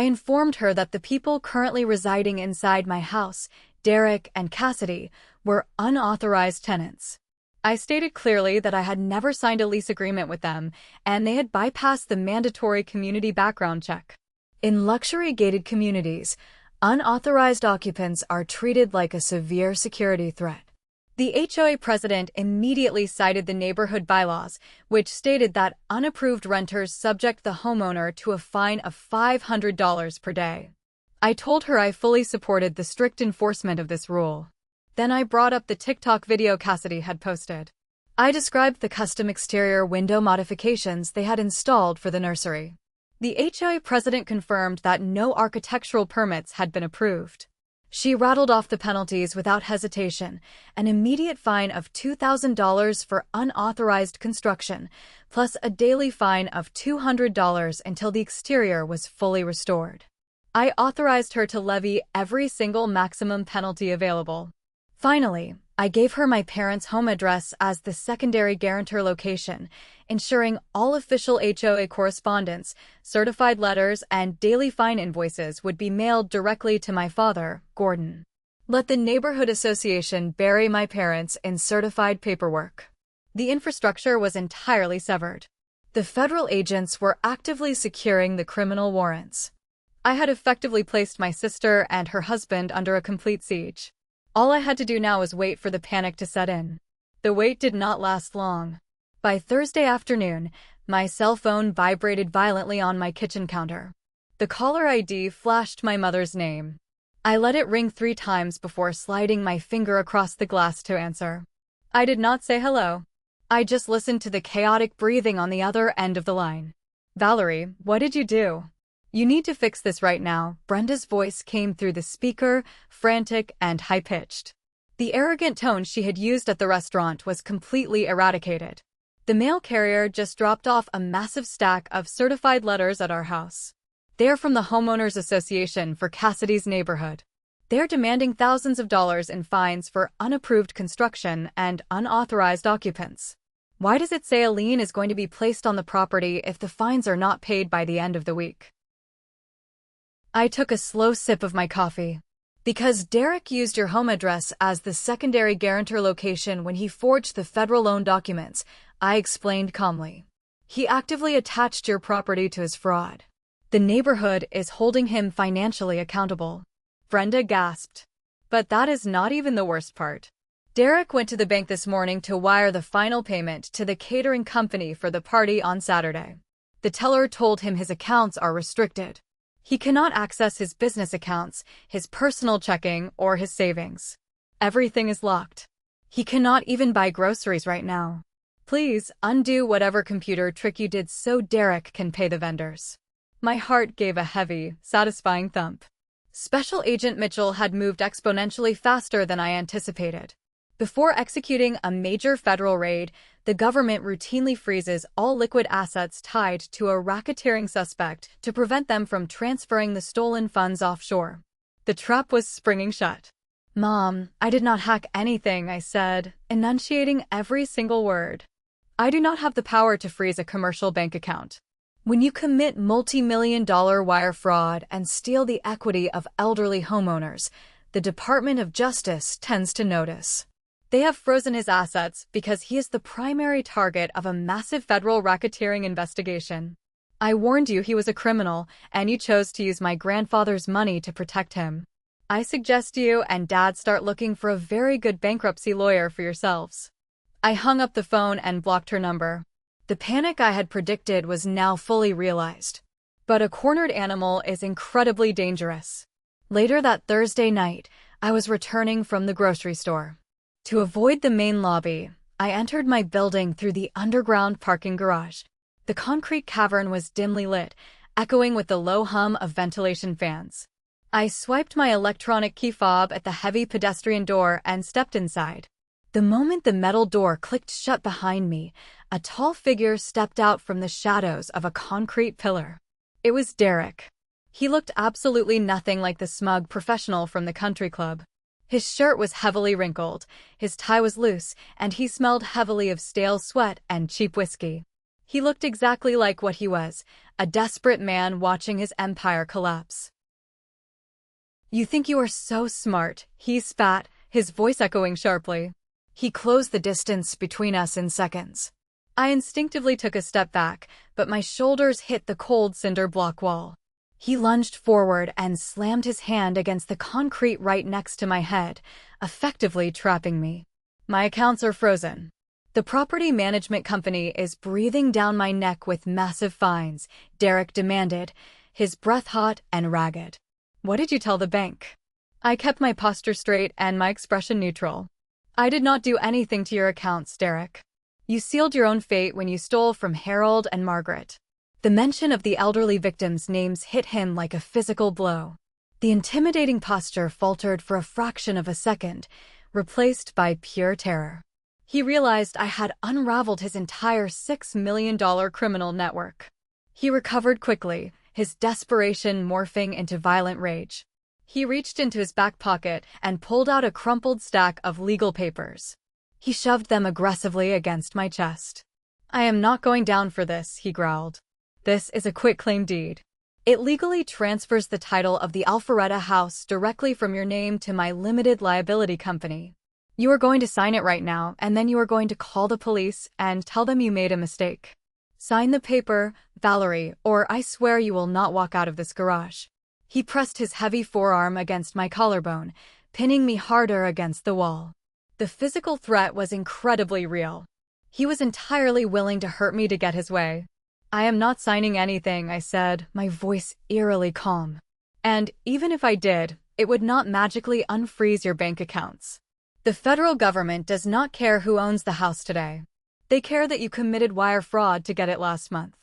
A: I informed her that the people currently residing inside my house, Derek and Cassidy, were unauthorized tenants. I stated clearly that I had never signed a lease agreement with them, and they had bypassed the mandatory community background check. In luxury-gated communities, unauthorized occupants are treated like a severe security threat. The HOA president immediately cited the neighborhood bylaws, which stated that unapproved renters subject the homeowner to a fine of $500 per day. I told her I fully supported the strict enforcement of this rule. Then I brought up the TikTok video Cassidy had posted. I described the custom exterior window modifications they had installed for the nursery. The HOA president confirmed that no architectural permits had been approved. She rattled off the penalties without hesitation: an immediate fine of $2,000 for unauthorized construction, plus a daily fine of $200 until the exterior was fully restored. I authorized her to levy every single maximum penalty available. Finally, I gave her my parents' home address as the secondary guarantor location, ensuring all official HOA correspondence, certified letters, and daily fine invoices would be mailed directly to my father, Gordon. Let the neighborhood association bury my parents in certified paperwork. The infrastructure was entirely severed. The federal agents were actively securing the criminal warrants. I had effectively placed my sister and her husband under a complete siege. All I had to do now was wait for the panic to set in. The wait did not last long. By Thursday afternoon, my cell phone vibrated violently on my kitchen counter. The caller ID flashed my mother's name. I let it ring 3 times before sliding my finger across the glass to answer. I did not say hello. I just listened to the chaotic breathing on the other end of the line. "Valerie, what did you do? You need to fix this right now." Brenda's voice came through the speaker, frantic and high-pitched. The arrogant tone she had used at the restaurant was completely eradicated. "The mail carrier just dropped off a massive stack of certified letters at our house. They're from the Homeowners Association for Cassidy's neighborhood. They're demanding thousands of dollars in fines for unapproved construction and unauthorized occupants. Why does it say a lien is going to be placed on the property if the fines are not paid by the end of the week?" I took a slow sip of my coffee. "Because Derek used your home address as the secondary guarantor location when he forged the federal loan documents," I explained calmly. "He actively attached your property to his fraud. The neighborhood is holding him financially accountable." Brenda gasped. "But that is not even the worst part. Derek went to the bank this morning to wire the final payment to the catering company for the party on Saturday. The teller told him his accounts are restricted. He cannot access his business accounts, his personal checking, or his savings. Everything is locked. He cannot even buy groceries right now. Please undo whatever computer trick you did so Derek can pay the vendors." My heart gave a heavy, satisfying thump. Special Agent Mitchell had moved exponentially faster than I anticipated. Before executing a major federal raid, the government routinely freezes all liquid assets tied to a racketeering suspect to prevent them from transferring the stolen funds offshore. The trap was springing shut. "Mom, I did not hack anything," I said, enunciating every single word. "I do not have the power to freeze a commercial bank account. When you commit multi-million-dollar wire fraud and steal the equity of elderly homeowners, the Department of Justice tends to notice. They have frozen his assets because he is the primary target of a massive federal racketeering investigation. I warned you he was a criminal, and you chose to use my grandfather's money to protect him. I suggest you and Dad start looking for a very good bankruptcy lawyer for yourselves." I hung up the phone and blocked her number. The panic I had predicted was now fully realized. But a cornered animal is incredibly dangerous. Later that Thursday night, I was returning from the grocery store. To avoid the main lobby, I entered my building through the underground parking garage. The concrete cavern was dimly lit, echoing with the low hum of ventilation fans. I swiped my electronic key fob at the heavy pedestrian door and stepped inside. The moment the metal door clicked shut behind me, a tall figure stepped out from the shadows of a concrete pillar. It was Derek. He looked absolutely nothing like the smug professional from the country club. His shirt was heavily wrinkled, his tie was loose, and he smelled heavily of stale sweat and cheap whiskey. He looked exactly like what he was, a desperate man watching his empire collapse. "You think you are so smart," he spat, his voice echoing sharply. He closed the distance between us in seconds. I instinctively took a step back, but my shoulders hit the cold cinder block wall. He lunged forward and slammed his hand against the concrete right next to my head, effectively trapping me. "My accounts are frozen. The property management company is breathing down my neck with massive fines," Derek demanded, his breath hot and ragged. "What did you tell the bank?" I kept my posture straight and my expression neutral. "I did not do anything to your accounts, Derek. You sealed your own fate when you stole from Harold and Margaret. The mention of the elderly victims' names hit him like a physical blow. The intimidating posture faltered for a fraction of a second, replaced by pure terror. He realized I had unraveled his entire $6 million criminal network. He recovered quickly, his desperation morphing into violent rage. He reached into his back pocket and pulled out a crumpled stack of legal papers. He shoved them aggressively against my chest. "I am not going down for this," he growled. "This is a quitclaim deed. It legally transfers the title of the Alpharetta house directly from your name to my limited liability company. You are going to sign it right now, and then you are going to call the police and tell them you made a mistake. Sign the paper, Valerie, or I swear you will not walk out of this garage." He pressed his heavy forearm against my collarbone, pinning me harder against the wall. The physical threat was incredibly real. He was entirely willing to hurt me to get his way. "I am not signing anything," I said, my voice eerily calm. "And even if I did, it would not magically unfreeze your bank accounts. The federal government does not care who owns the house today. They care that you committed wire fraud to get it last month."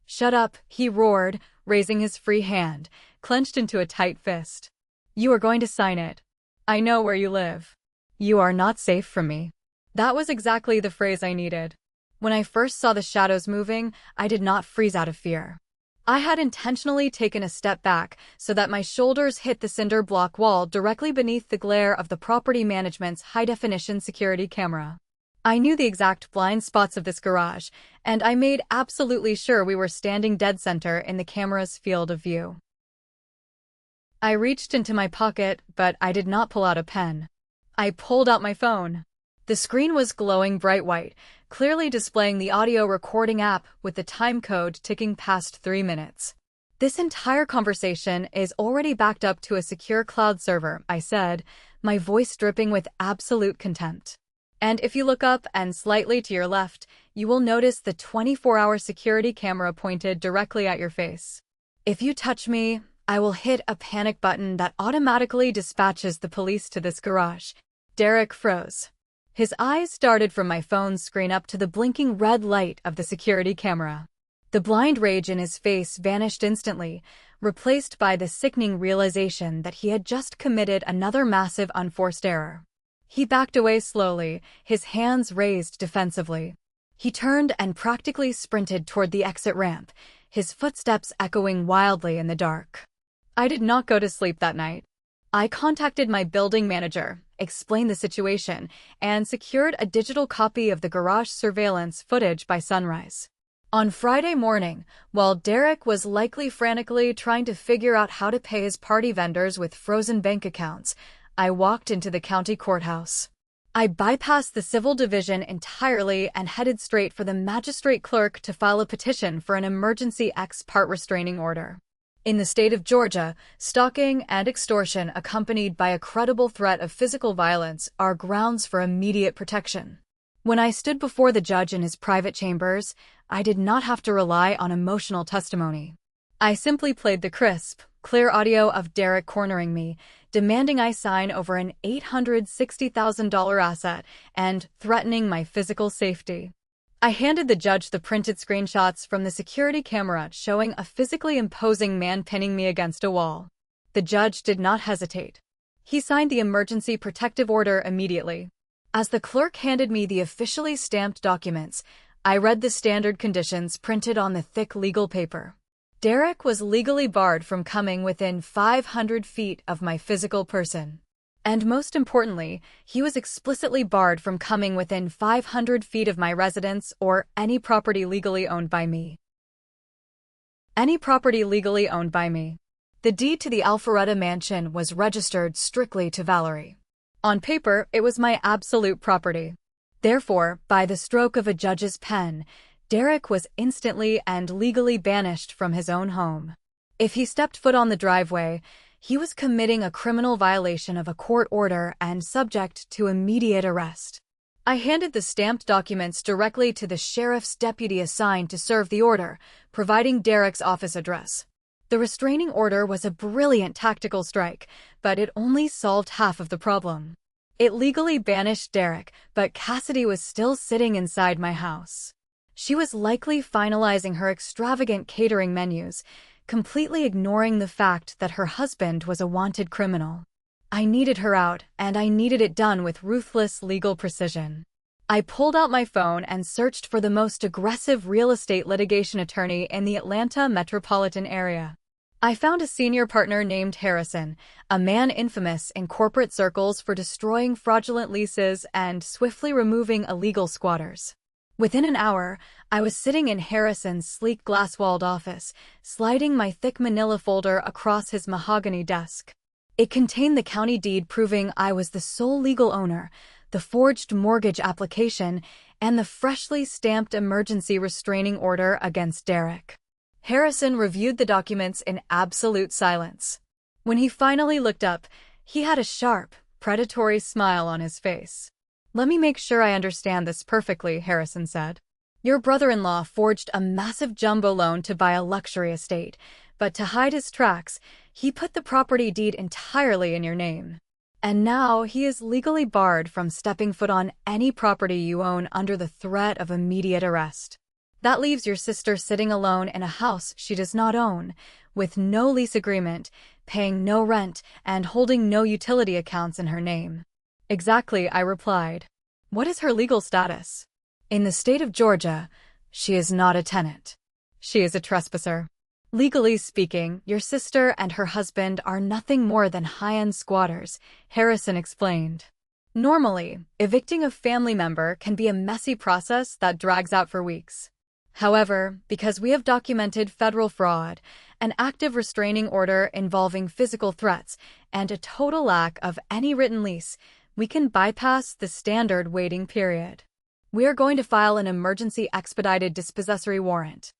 A: "Shut up," he roared, raising his free hand, clenched into a tight fist. "You are going to sign it. I know where you live. You are not safe from me." That was exactly the phrase I needed. When I first saw the shadows moving, I did not freeze out of fear. I had intentionally taken a step back so that my shoulders hit the cinder block wall directly beneath the glare of the property management's high-definition security camera. I knew the exact blind spots of this garage, and I made absolutely sure we were standing dead center in the camera's field of view. I reached into my pocket, but I did not pull out a pen. I pulled out my phone. The screen was glowing bright white, clearly displaying the audio recording app with the time code ticking past 3 minutes. "This entire conversation is already backed up to a secure cloud server," I said, my voice dripping with absolute contempt. "And if you look up and slightly to your left, you will notice the 24-hour security camera pointed directly at your face. If you touch me, I will hit a panic button that automatically dispatches the police to this garage." Derek froze. His eyes darted from my phone's screen up to the blinking red light of the security camera. The blind rage in his face vanished instantly, replaced by the sickening realization that he had just committed another massive unforced error. He backed away slowly, his hands raised defensively. He turned and practically sprinted toward the exit ramp, his footsteps echoing wildly in the dark. I did not go to sleep that night. I contacted my building manager, explained the situation, and secured a digital copy of the garage surveillance footage by sunrise. On Friday morning, while Derek was likely frantically trying to figure out how to pay his party vendors with frozen bank accounts, I walked into the county courthouse. I bypassed the civil division entirely and headed straight for the magistrate clerk to file a petition for an emergency ex parte restraining order. In the state of Georgia, stalking and extortion accompanied by a credible threat of physical violence are grounds for immediate protection. When I stood before the judge in his private chambers, I did not have to rely on emotional testimony. I simply played the crisp, clear audio of Derek cornering me, demanding I sign over an $860,000 asset and threatening my physical safety. I handed the judge the printed screenshots from the security camera showing a physically imposing man pinning me against a wall. The judge did not hesitate. He signed the emergency protective order immediately. As the clerk handed me the officially stamped documents, I read the standard conditions printed on the thick legal paper. Derek was legally barred from coming within 500 feet of my physical person. And most importantly, he was explicitly barred from coming within 500 feet of my residence or any property legally owned by me. Any property legally owned by me. The deed to the Alpharetta mansion was registered strictly to Valerie. On paper, it was my absolute property. Therefore, by the stroke of a judge's pen, Derek was instantly and legally banished from his own home. If he stepped foot on the driveway, he was committing a criminal violation of a court order and subject to immediate arrest. I handed the stamped documents directly to the sheriff's deputy assigned to serve the order, providing Derek's office address. The restraining order was a brilliant tactical strike, but it only solved half of the problem. It legally banished Derek, but Cassidy was still sitting inside my house. She was likely finalizing her extravagant catering menus, completely ignoring the fact that her husband was a wanted criminal. I needed her out, and I needed it done with ruthless legal precision. I pulled out my phone and searched for the most aggressive real estate litigation attorney in the Atlanta metropolitan area. I found a senior partner named Harrison, a man infamous in corporate circles for destroying fraudulent leases and swiftly removing illegal squatters. Within an hour, I was sitting in Harrison's sleek glass-walled office, sliding my thick manila folder across his mahogany desk. It contained the county deed proving I was the sole legal owner, the forged mortgage application, and the freshly stamped emergency restraining order against Derek. Harrison reviewed the documents in absolute silence. When he finally looked up, he had a sharp, predatory smile on his face. "Let me make sure I understand this perfectly," Harrison said. "Your brother-in-law forged a massive jumbo loan to buy a luxury estate, but to hide his tracks, he put the property deed entirely in your name. And now he is legally barred from stepping foot on any property you own under the threat of immediate arrest. That leaves your sister sitting alone in a house she does not own, with no lease agreement, paying no rent, and holding no utility accounts in her name." "Exactly," I replied. "What is her legal status?" "In the state of Georgia, she is not a tenant. She is a trespasser. Legally speaking, your sister and her husband are nothing more than high-end squatters," Harrison explained. "Normally, evicting a family member can be a messy process that drags out for weeks. However, because we have documented federal fraud, an active restraining order involving physical threats, and a total lack of any written lease, we can bypass the standard waiting period. We are going to file an emergency expedited dispossessory warrant."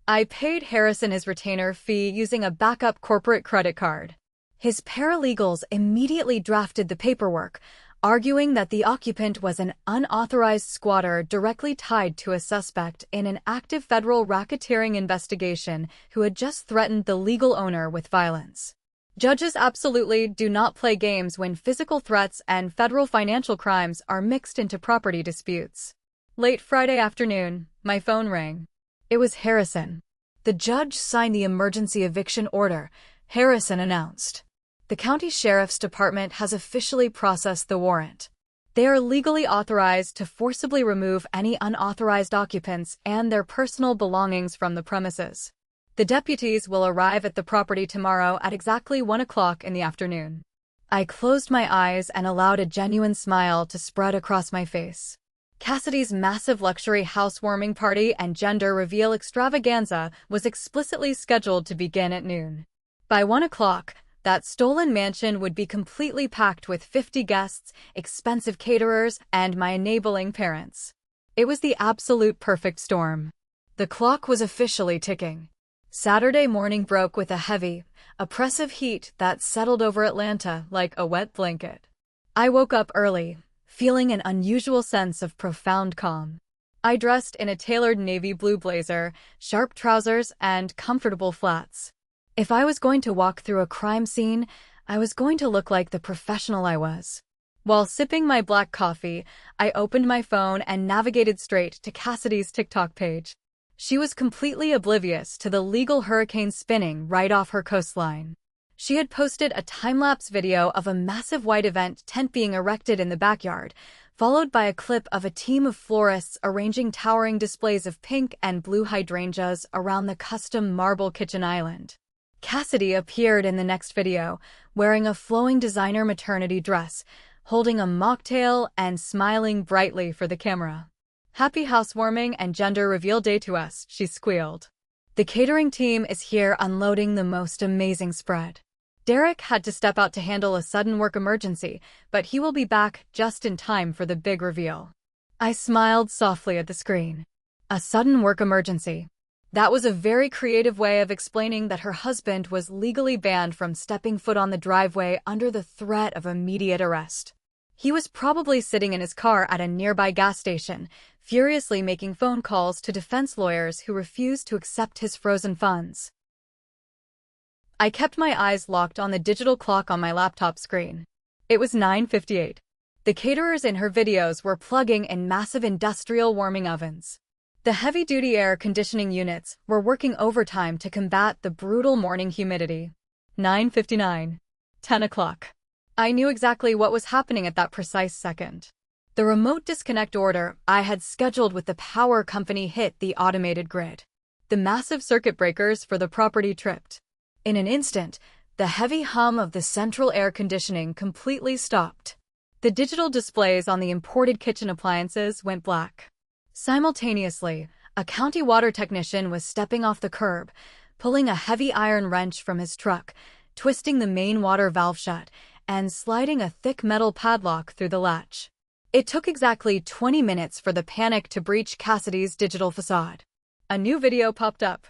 A: I paid Harrison his retainer fee using a backup corporate credit card. His paralegals immediately drafted the paperwork, arguing that the occupant was an unauthorized squatter directly tied to a suspect in an active federal racketeering investigation who had just threatened the legal owner with violence. Judges absolutely do not play games when physical threats and federal financial crimes are mixed into property disputes. Late Friday afternoon, my phone rang. It was Harrison. "The judge signed the emergency eviction order," Harrison announced. "The county sheriff's department has officially processed the warrant. They are legally authorized to forcibly remove any unauthorized occupants and their personal belongings from the premises. The deputies will arrive at the property tomorrow at exactly 1 o'clock in the afternoon." I closed my eyes and allowed a genuine smile to spread across my face. Cassidy's massive luxury housewarming party and gender reveal extravaganza was explicitly scheduled to begin at noon. By 1 o'clock, that stolen mansion would be completely packed with 50 guests, expensive caterers, and my enabling parents. It was the absolute perfect storm. The clock was officially ticking. Saturday morning broke with a heavy, oppressive heat that settled over Atlanta like a wet blanket. I woke up early, feeling an unusual sense of profound calm. I dressed in a tailored navy blue blazer, sharp trousers, and comfortable flats. If I was going to walk through a crime scene, I was going to look like the professional I was. While sipping my black coffee, I opened my phone and navigated straight to Cassidy's TikTok page. She was completely oblivious to the legal hurricane spinning right off her coastline. She had posted a time-lapse video of a massive white event tent being erected in the backyard, followed by a clip of a team of florists arranging towering displays of pink and blue hydrangeas around the custom marble kitchen island. Cassidy appeared in the next video, wearing a flowing designer maternity dress, holding a mocktail and smiling brightly for the camera. "Happy housewarming and gender reveal day to us," she squealed. "The catering team is here unloading the most amazing spread. Derek had to step out to handle a sudden work emergency, but he will be back just in time for the big reveal." I smiled softly at the screen. A sudden work emergency. That was a very creative way of explaining that her husband was legally banned from stepping foot on the driveway under the threat of immediate arrest. He was probably sitting in his car at a nearby gas station, furiously making phone calls to defense lawyers who refused to accept his frozen funds. I kept my eyes locked on the digital clock on my laptop screen. It was 9:58. The caterers in her videos were plugging in massive industrial warming ovens. The heavy-duty air conditioning units were working overtime to combat the brutal morning humidity. 9:59. 10 o'clock. I knew exactly what was happening at that precise second. The remote disconnect order I had scheduled with the power company hit the automated grid. The massive circuit breakers for the property tripped. In an instant, the heavy hum of the central air conditioning completely stopped. The digital displays on the imported kitchen appliances went black. Simultaneously, a county water technician was stepping off the curb, pulling a heavy iron wrench from his truck, twisting the main water valve shut, and sliding a thick metal padlock through the latch. It took exactly 20 minutes for the panic to breach Cassidy's digital facade. A new video popped up.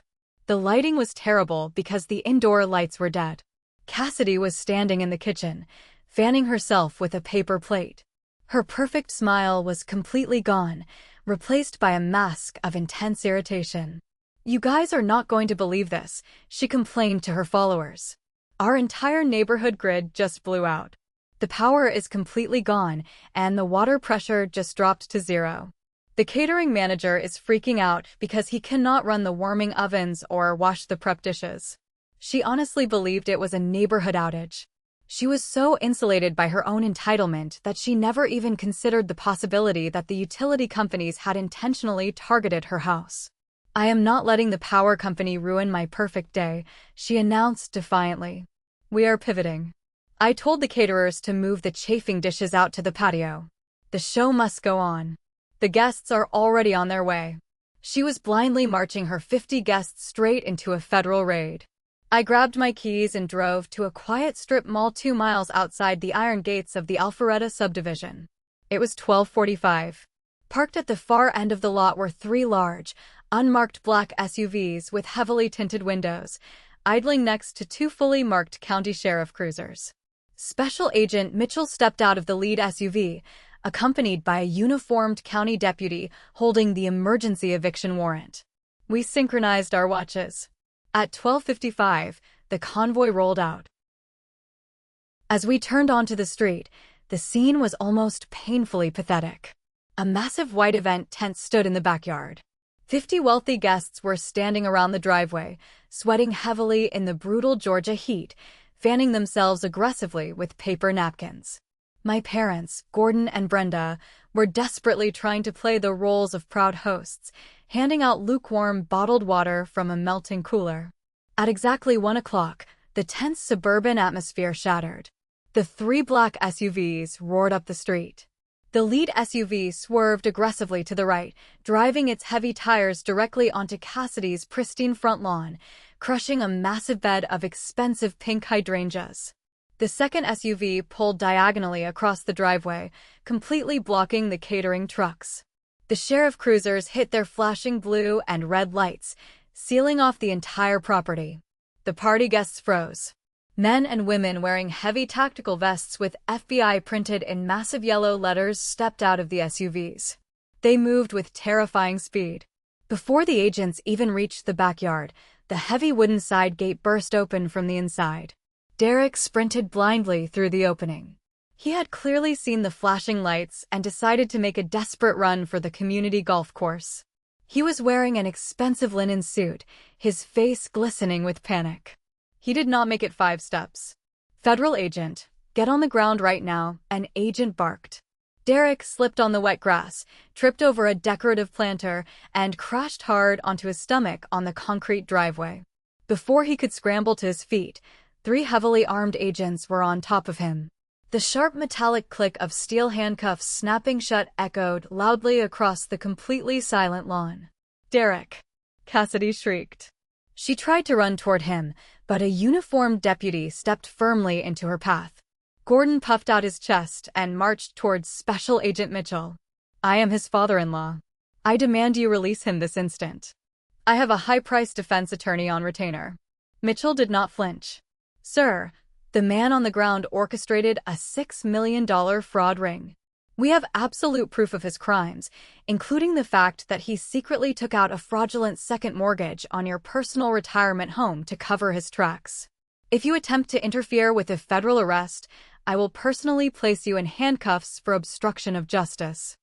A: The lighting was terrible because the indoor lights were dead. Cassidy was standing in the kitchen, fanning herself with a paper plate. Her perfect smile was completely gone, replaced by a mask of intense irritation. "You guys are not going to believe this," she complained to her followers. "Our entire neighborhood grid just blew out. The power is completely gone, and the water pressure just dropped to 0. The catering manager is freaking out because he cannot run the warming ovens or wash the prep dishes." She honestly believed it was a neighborhood outage. She was so insulated by her own entitlement that she never even considered the possibility that the utility companies had intentionally targeted her house. "I am not letting the power company ruin my perfect day," she announced defiantly. "We are pivoting. I told the caterers to move the chafing dishes out to the patio. The show must go on. The guests are already on their way." She was blindly marching her 50 guests straight into a federal raid. I grabbed my keys and drove to a quiet strip mall 2 miles outside the iron gates of the Alpharetta subdivision. It was 12:45. Parked at the far end of the lot were 3 large, unmarked black SUVs with heavily tinted windows, idling next to 2 fully marked county sheriff cruisers. Special Agent Mitchell stepped out of the lead SUV, accompanied by a uniformed county deputy holding the emergency eviction warrant. We synchronized our watches. At 12:55, the convoy rolled out. As we turned onto the street, the scene was almost painfully pathetic. A massive white event tent stood in the backyard. 50 wealthy guests were standing around the driveway, sweating heavily in the brutal Georgia heat, fanning themselves aggressively with paper napkins. My parents, Gordon and Brenda, were desperately trying to play the roles of proud hosts, handing out lukewarm bottled water from a melting cooler. At exactly 1 o'clock, the tense suburban atmosphere shattered. The 3 black SUVs roared up the street. The lead SUV swerved aggressively to the right, driving its heavy tires directly onto Cassidy's pristine front lawn, crushing a massive bed of expensive pink hydrangeas. The second SUV pulled diagonally across the driveway, completely blocking the catering trucks. The sheriff cruisers hit their flashing blue and red lights, sealing off the entire property. The party guests froze. Men and women wearing heavy tactical vests with FBI printed in massive yellow letters stepped out of the SUVs. They moved with terrifying speed. Before the agents even reached the backyard, the heavy wooden side gate burst open from the inside. Derek sprinted blindly through the opening. He had clearly seen the flashing lights and decided to make a desperate run for the community golf course. He was wearing an expensive linen suit, his face glistening with panic. He did not make it 5 steps. "Federal agent, get on the ground right now," an agent barked. Derek slipped on the wet grass, tripped over a decorative planter, and crashed hard onto his stomach on the concrete driveway. Before he could scramble to his feet, 3 heavily armed agents were on top of him. The sharp metallic click of steel handcuffs snapping shut echoed loudly across the completely silent lawn. "Derek!" Cassidy shrieked. She tried to run toward him, but a uniformed deputy stepped firmly into her path. Gordon puffed out his chest and marched towards Special Agent Mitchell. "I am his father-in-law. I demand you release him this instant. I have a high-priced defense attorney on retainer." Mitchell did not flinch. "Sir," the man on the ground orchestrated a $6 million fraud ring. "We have absolute proof of his crimes, including the fact that he secretly took out a fraudulent second mortgage on your personal retirement home to cover his tracks. If you attempt to interfere with a federal arrest, I will personally place you in handcuffs for obstruction of justice."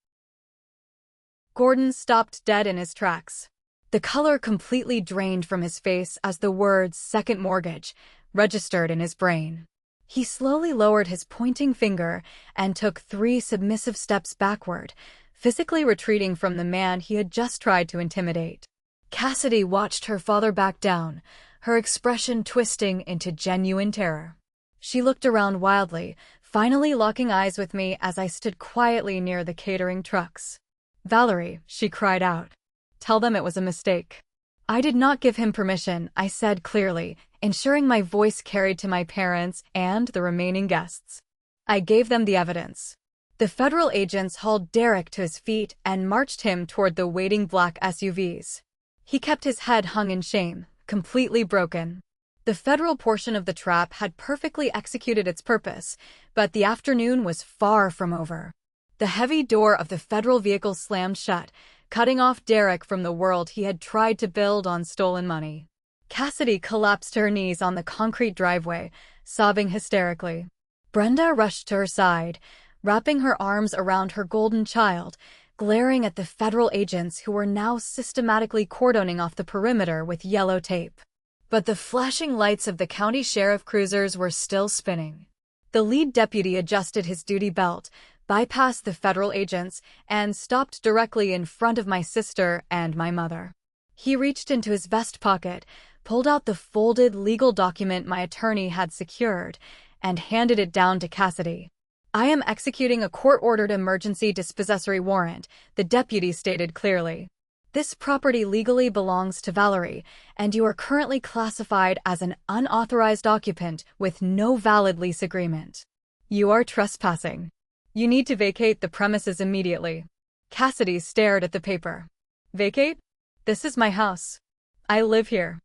A: Gordon stopped dead in his tracks. The color completely drained from his face as the words "second mortgage" registered in his brain. He slowly lowered his pointing finger and took 3 submissive steps backward, physically retreating from the man he had just tried to intimidate. Cassidy watched her father back down, her expression twisting into genuine terror. She looked around wildly, finally locking eyes with me as I stood quietly near the catering trucks. "Valerie," she cried out. "Tell them it was a mistake." "I did not give him permission," I said clearly, ensuring my voice carried to my parents and the remaining guests. "I gave them the evidence." The federal agents hauled Derek to his feet and marched him toward the waiting black SUVs. He kept his head hung in shame, completely broken. The federal portion of the trap had perfectly executed its purpose, but the afternoon was far from over. The heavy door of the federal vehicle slammed shut, cutting off Derek from the world he had tried to build on stolen money. Cassidy collapsed to her knees on the concrete driveway, sobbing hysterically. Brenda rushed to her side, wrapping her arms around her golden child, glaring at the federal agents who were now systematically cordoning off the perimeter with yellow tape. But the flashing lights of the county sheriff cruisers were still spinning. The lead deputy adjusted his duty belt, bypassed the federal agents, and stopped directly in front of my sister and my mother. He reached into his vest pocket, pulled out the folded legal document my attorney had secured, and handed it down to Cassidy. "I am executing a court-ordered emergency dispossessory warrant," the deputy stated clearly. "This property legally belongs to Valerie, and you are currently classified as an unauthorized occupant with no valid lease agreement. You are trespassing. You need to vacate the premises immediately." Cassidy stared at the paper. "Vacate? This is my house. I live here."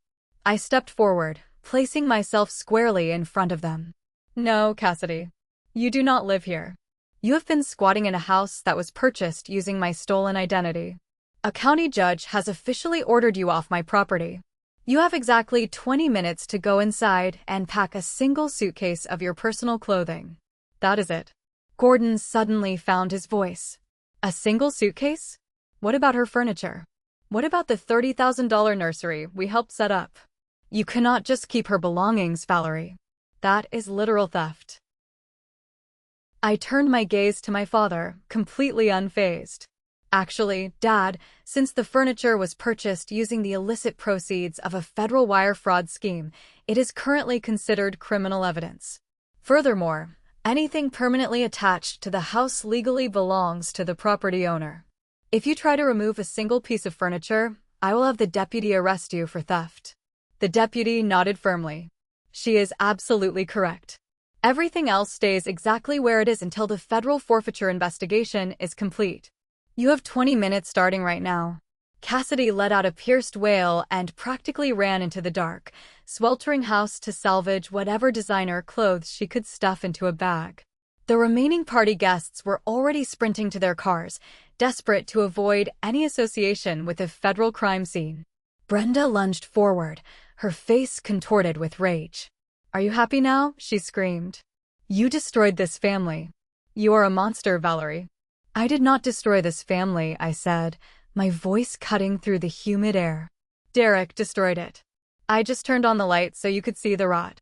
A: I stepped forward, placing myself squarely in front of them. "No, Cassidy. You do not live here. You have been squatting in a house that was purchased using my stolen identity. A county judge has officially ordered you off my property. You have exactly 20 minutes to go inside and pack a single suitcase of your personal clothing. That is it." Gordon suddenly found his voice. "A single suitcase? What about her furniture? What about the $30,000 nursery we helped set up? You cannot just keep her belongings, Valerie. That is literal theft." I turned my gaze to my father, completely unfazed. "Actually, Dad, since the furniture was purchased using the illicit proceeds of a federal wire fraud scheme, it is currently considered criminal evidence. Furthermore, anything permanently attached to the house legally belongs to the property owner. If you try to remove a single piece of furniture, I will have the deputy arrest you for theft." The deputy nodded firmly. "She is absolutely correct. Everything else stays exactly where it is until the federal forfeiture investigation is complete. You have 20 minutes starting right now." Cassidy let out a pierced wail and practically ran into the dark, sweltering house to salvage whatever designer clothes she could stuff into a bag. The remaining party guests were already sprinting to their cars, desperate to avoid any association with the federal crime scene. Brenda lunged forward, her face contorted with rage. "Are you happy now?" she screamed. "You destroyed this family. You are a monster, Valerie." "I did not destroy this family," I said, my voice cutting through the humid air. "Derek destroyed it. I just turned on the light so you could see the rot."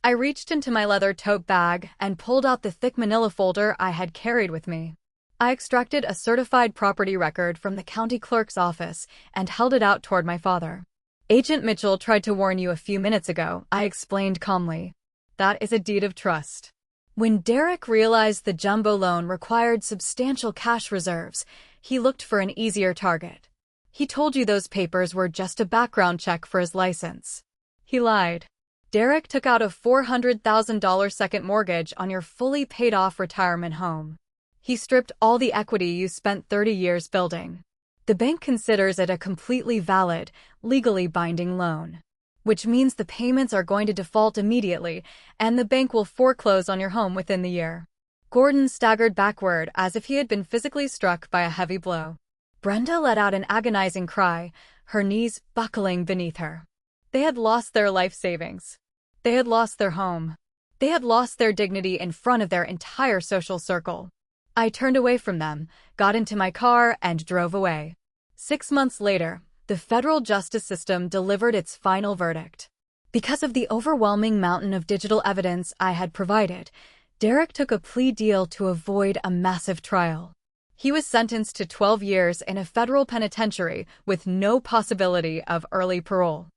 A: I reached into my leather tote bag and pulled out the thick manila folder I had carried with me. I extracted a certified property record from the county clerk's office and held it out toward my father. "Agent Mitchell tried to warn you a few minutes ago," I explained calmly. "That is a deed of trust." When Derek realized the jumbo loan required substantial cash reserves, he looked for an easier target. "He told you those papers were just a background check for his license." He lied. Derek took out a $400,000 second mortgage on your fully paid-off retirement home. He stripped all the equity you spent 30 years building. The bank considers it a completely valid, legally binding loan, which means the payments are going to default immediately, and the bank will foreclose on your home within the year. Gordon staggered backward as if he had been physically struck by a heavy blow. Brenda let out an agonizing cry, her knees buckling beneath her. They had lost their life savings. They had lost their home. They had lost their dignity in front of their entire social circle. I turned away from them, got into my car, and drove away. 6 months later, the federal justice system delivered its final verdict. Because of the overwhelming mountain of digital evidence I had provided, Derek took a plea deal to avoid a massive trial. He was sentenced to 12 years in a federal penitentiary with no possibility of early parole.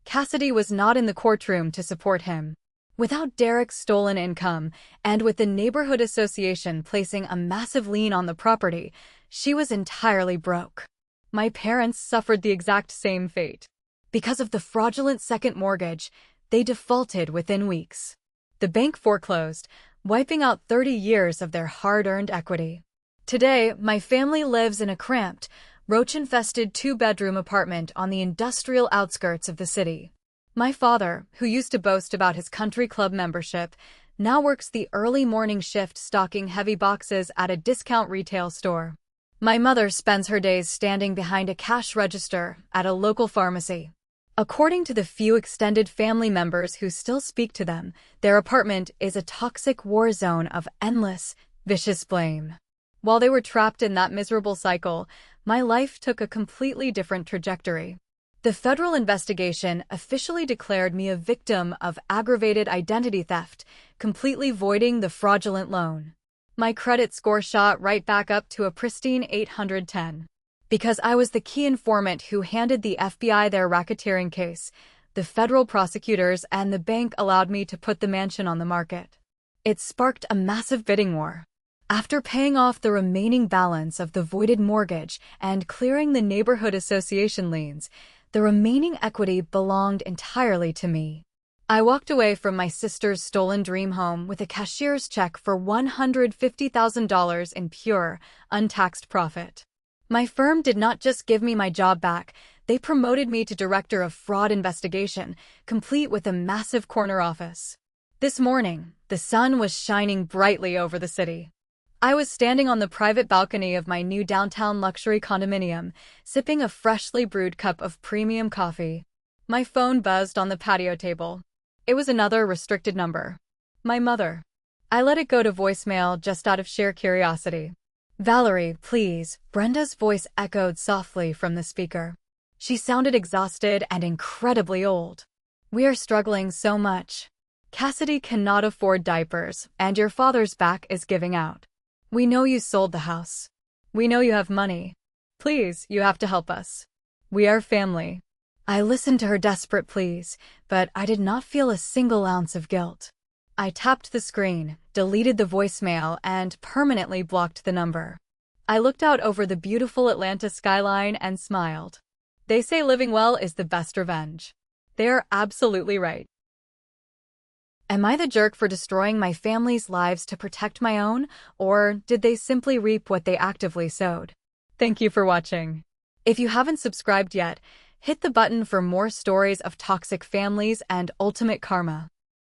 A: Cassidy was not in the courtroom to support him. Without Derek's stolen income, and with the neighborhood association placing a massive lien on the property, she was entirely broke. My parents suffered the exact same fate. Because of the fraudulent second mortgage, they defaulted within weeks. The bank foreclosed, wiping out 30 years of their hard-earned equity. Today, my family lives in a cramped, roach-infested two-bedroom apartment on the industrial outskirts of the city. My father, who used to boast about his country club membership, now works the early morning shift stocking heavy boxes at a discount retail store. My mother spends her days standing behind a cash register at a local pharmacy. According to the few extended family members who still speak to them, their apartment is a toxic war zone of endless, vicious blame. While they were trapped in that miserable cycle, my life took a completely different trajectory. The federal investigation officially declared me a victim of aggravated identity theft, completely voiding the fraudulent loan. My credit score shot right back up to a pristine 810. Because I was the key informant who handed the FBI their racketeering case, the federal prosecutors and the bank allowed me to put the mansion on the market. It sparked a massive bidding war. After paying off the remaining balance of the voided mortgage and clearing the neighborhood association liens, the remaining equity belonged entirely to me. I walked away from my sister's stolen dream home with a cashier's check for $150,000 in pure, untaxed profit. My firm did not just give me my job back, they promoted me to Director of Fraud Investigation, complete with a massive corner office. This morning, the sun was shining brightly over the city. I was standing on the private balcony of my new downtown luxury condominium, sipping a freshly brewed cup of premium coffee. My phone buzzed on the patio table. It was another restricted number. My mother. I let it go to voicemail just out of sheer curiosity. "Valerie, please," Brenda's voice echoed softly from the speaker. She sounded exhausted and incredibly old. "We are struggling so much. Cassidy cannot afford diapers, and your father's back is giving out. We know you sold the house. We know you have money. Please, you have to help us. We are family." I listened to her desperate pleas, but I did not feel a single ounce of guilt. I tapped the screen, deleted the voicemail, and permanently blocked the number. I looked out over the beautiful Atlanta skyline and smiled. They say living well is the best revenge. They are absolutely right. Am I the jerk for destroying my family's lives to protect my own, or did they simply reap what they actively sowed? Thank you for watching. If you haven't subscribed yet, hit the button for more stories of toxic families and ultimate karma.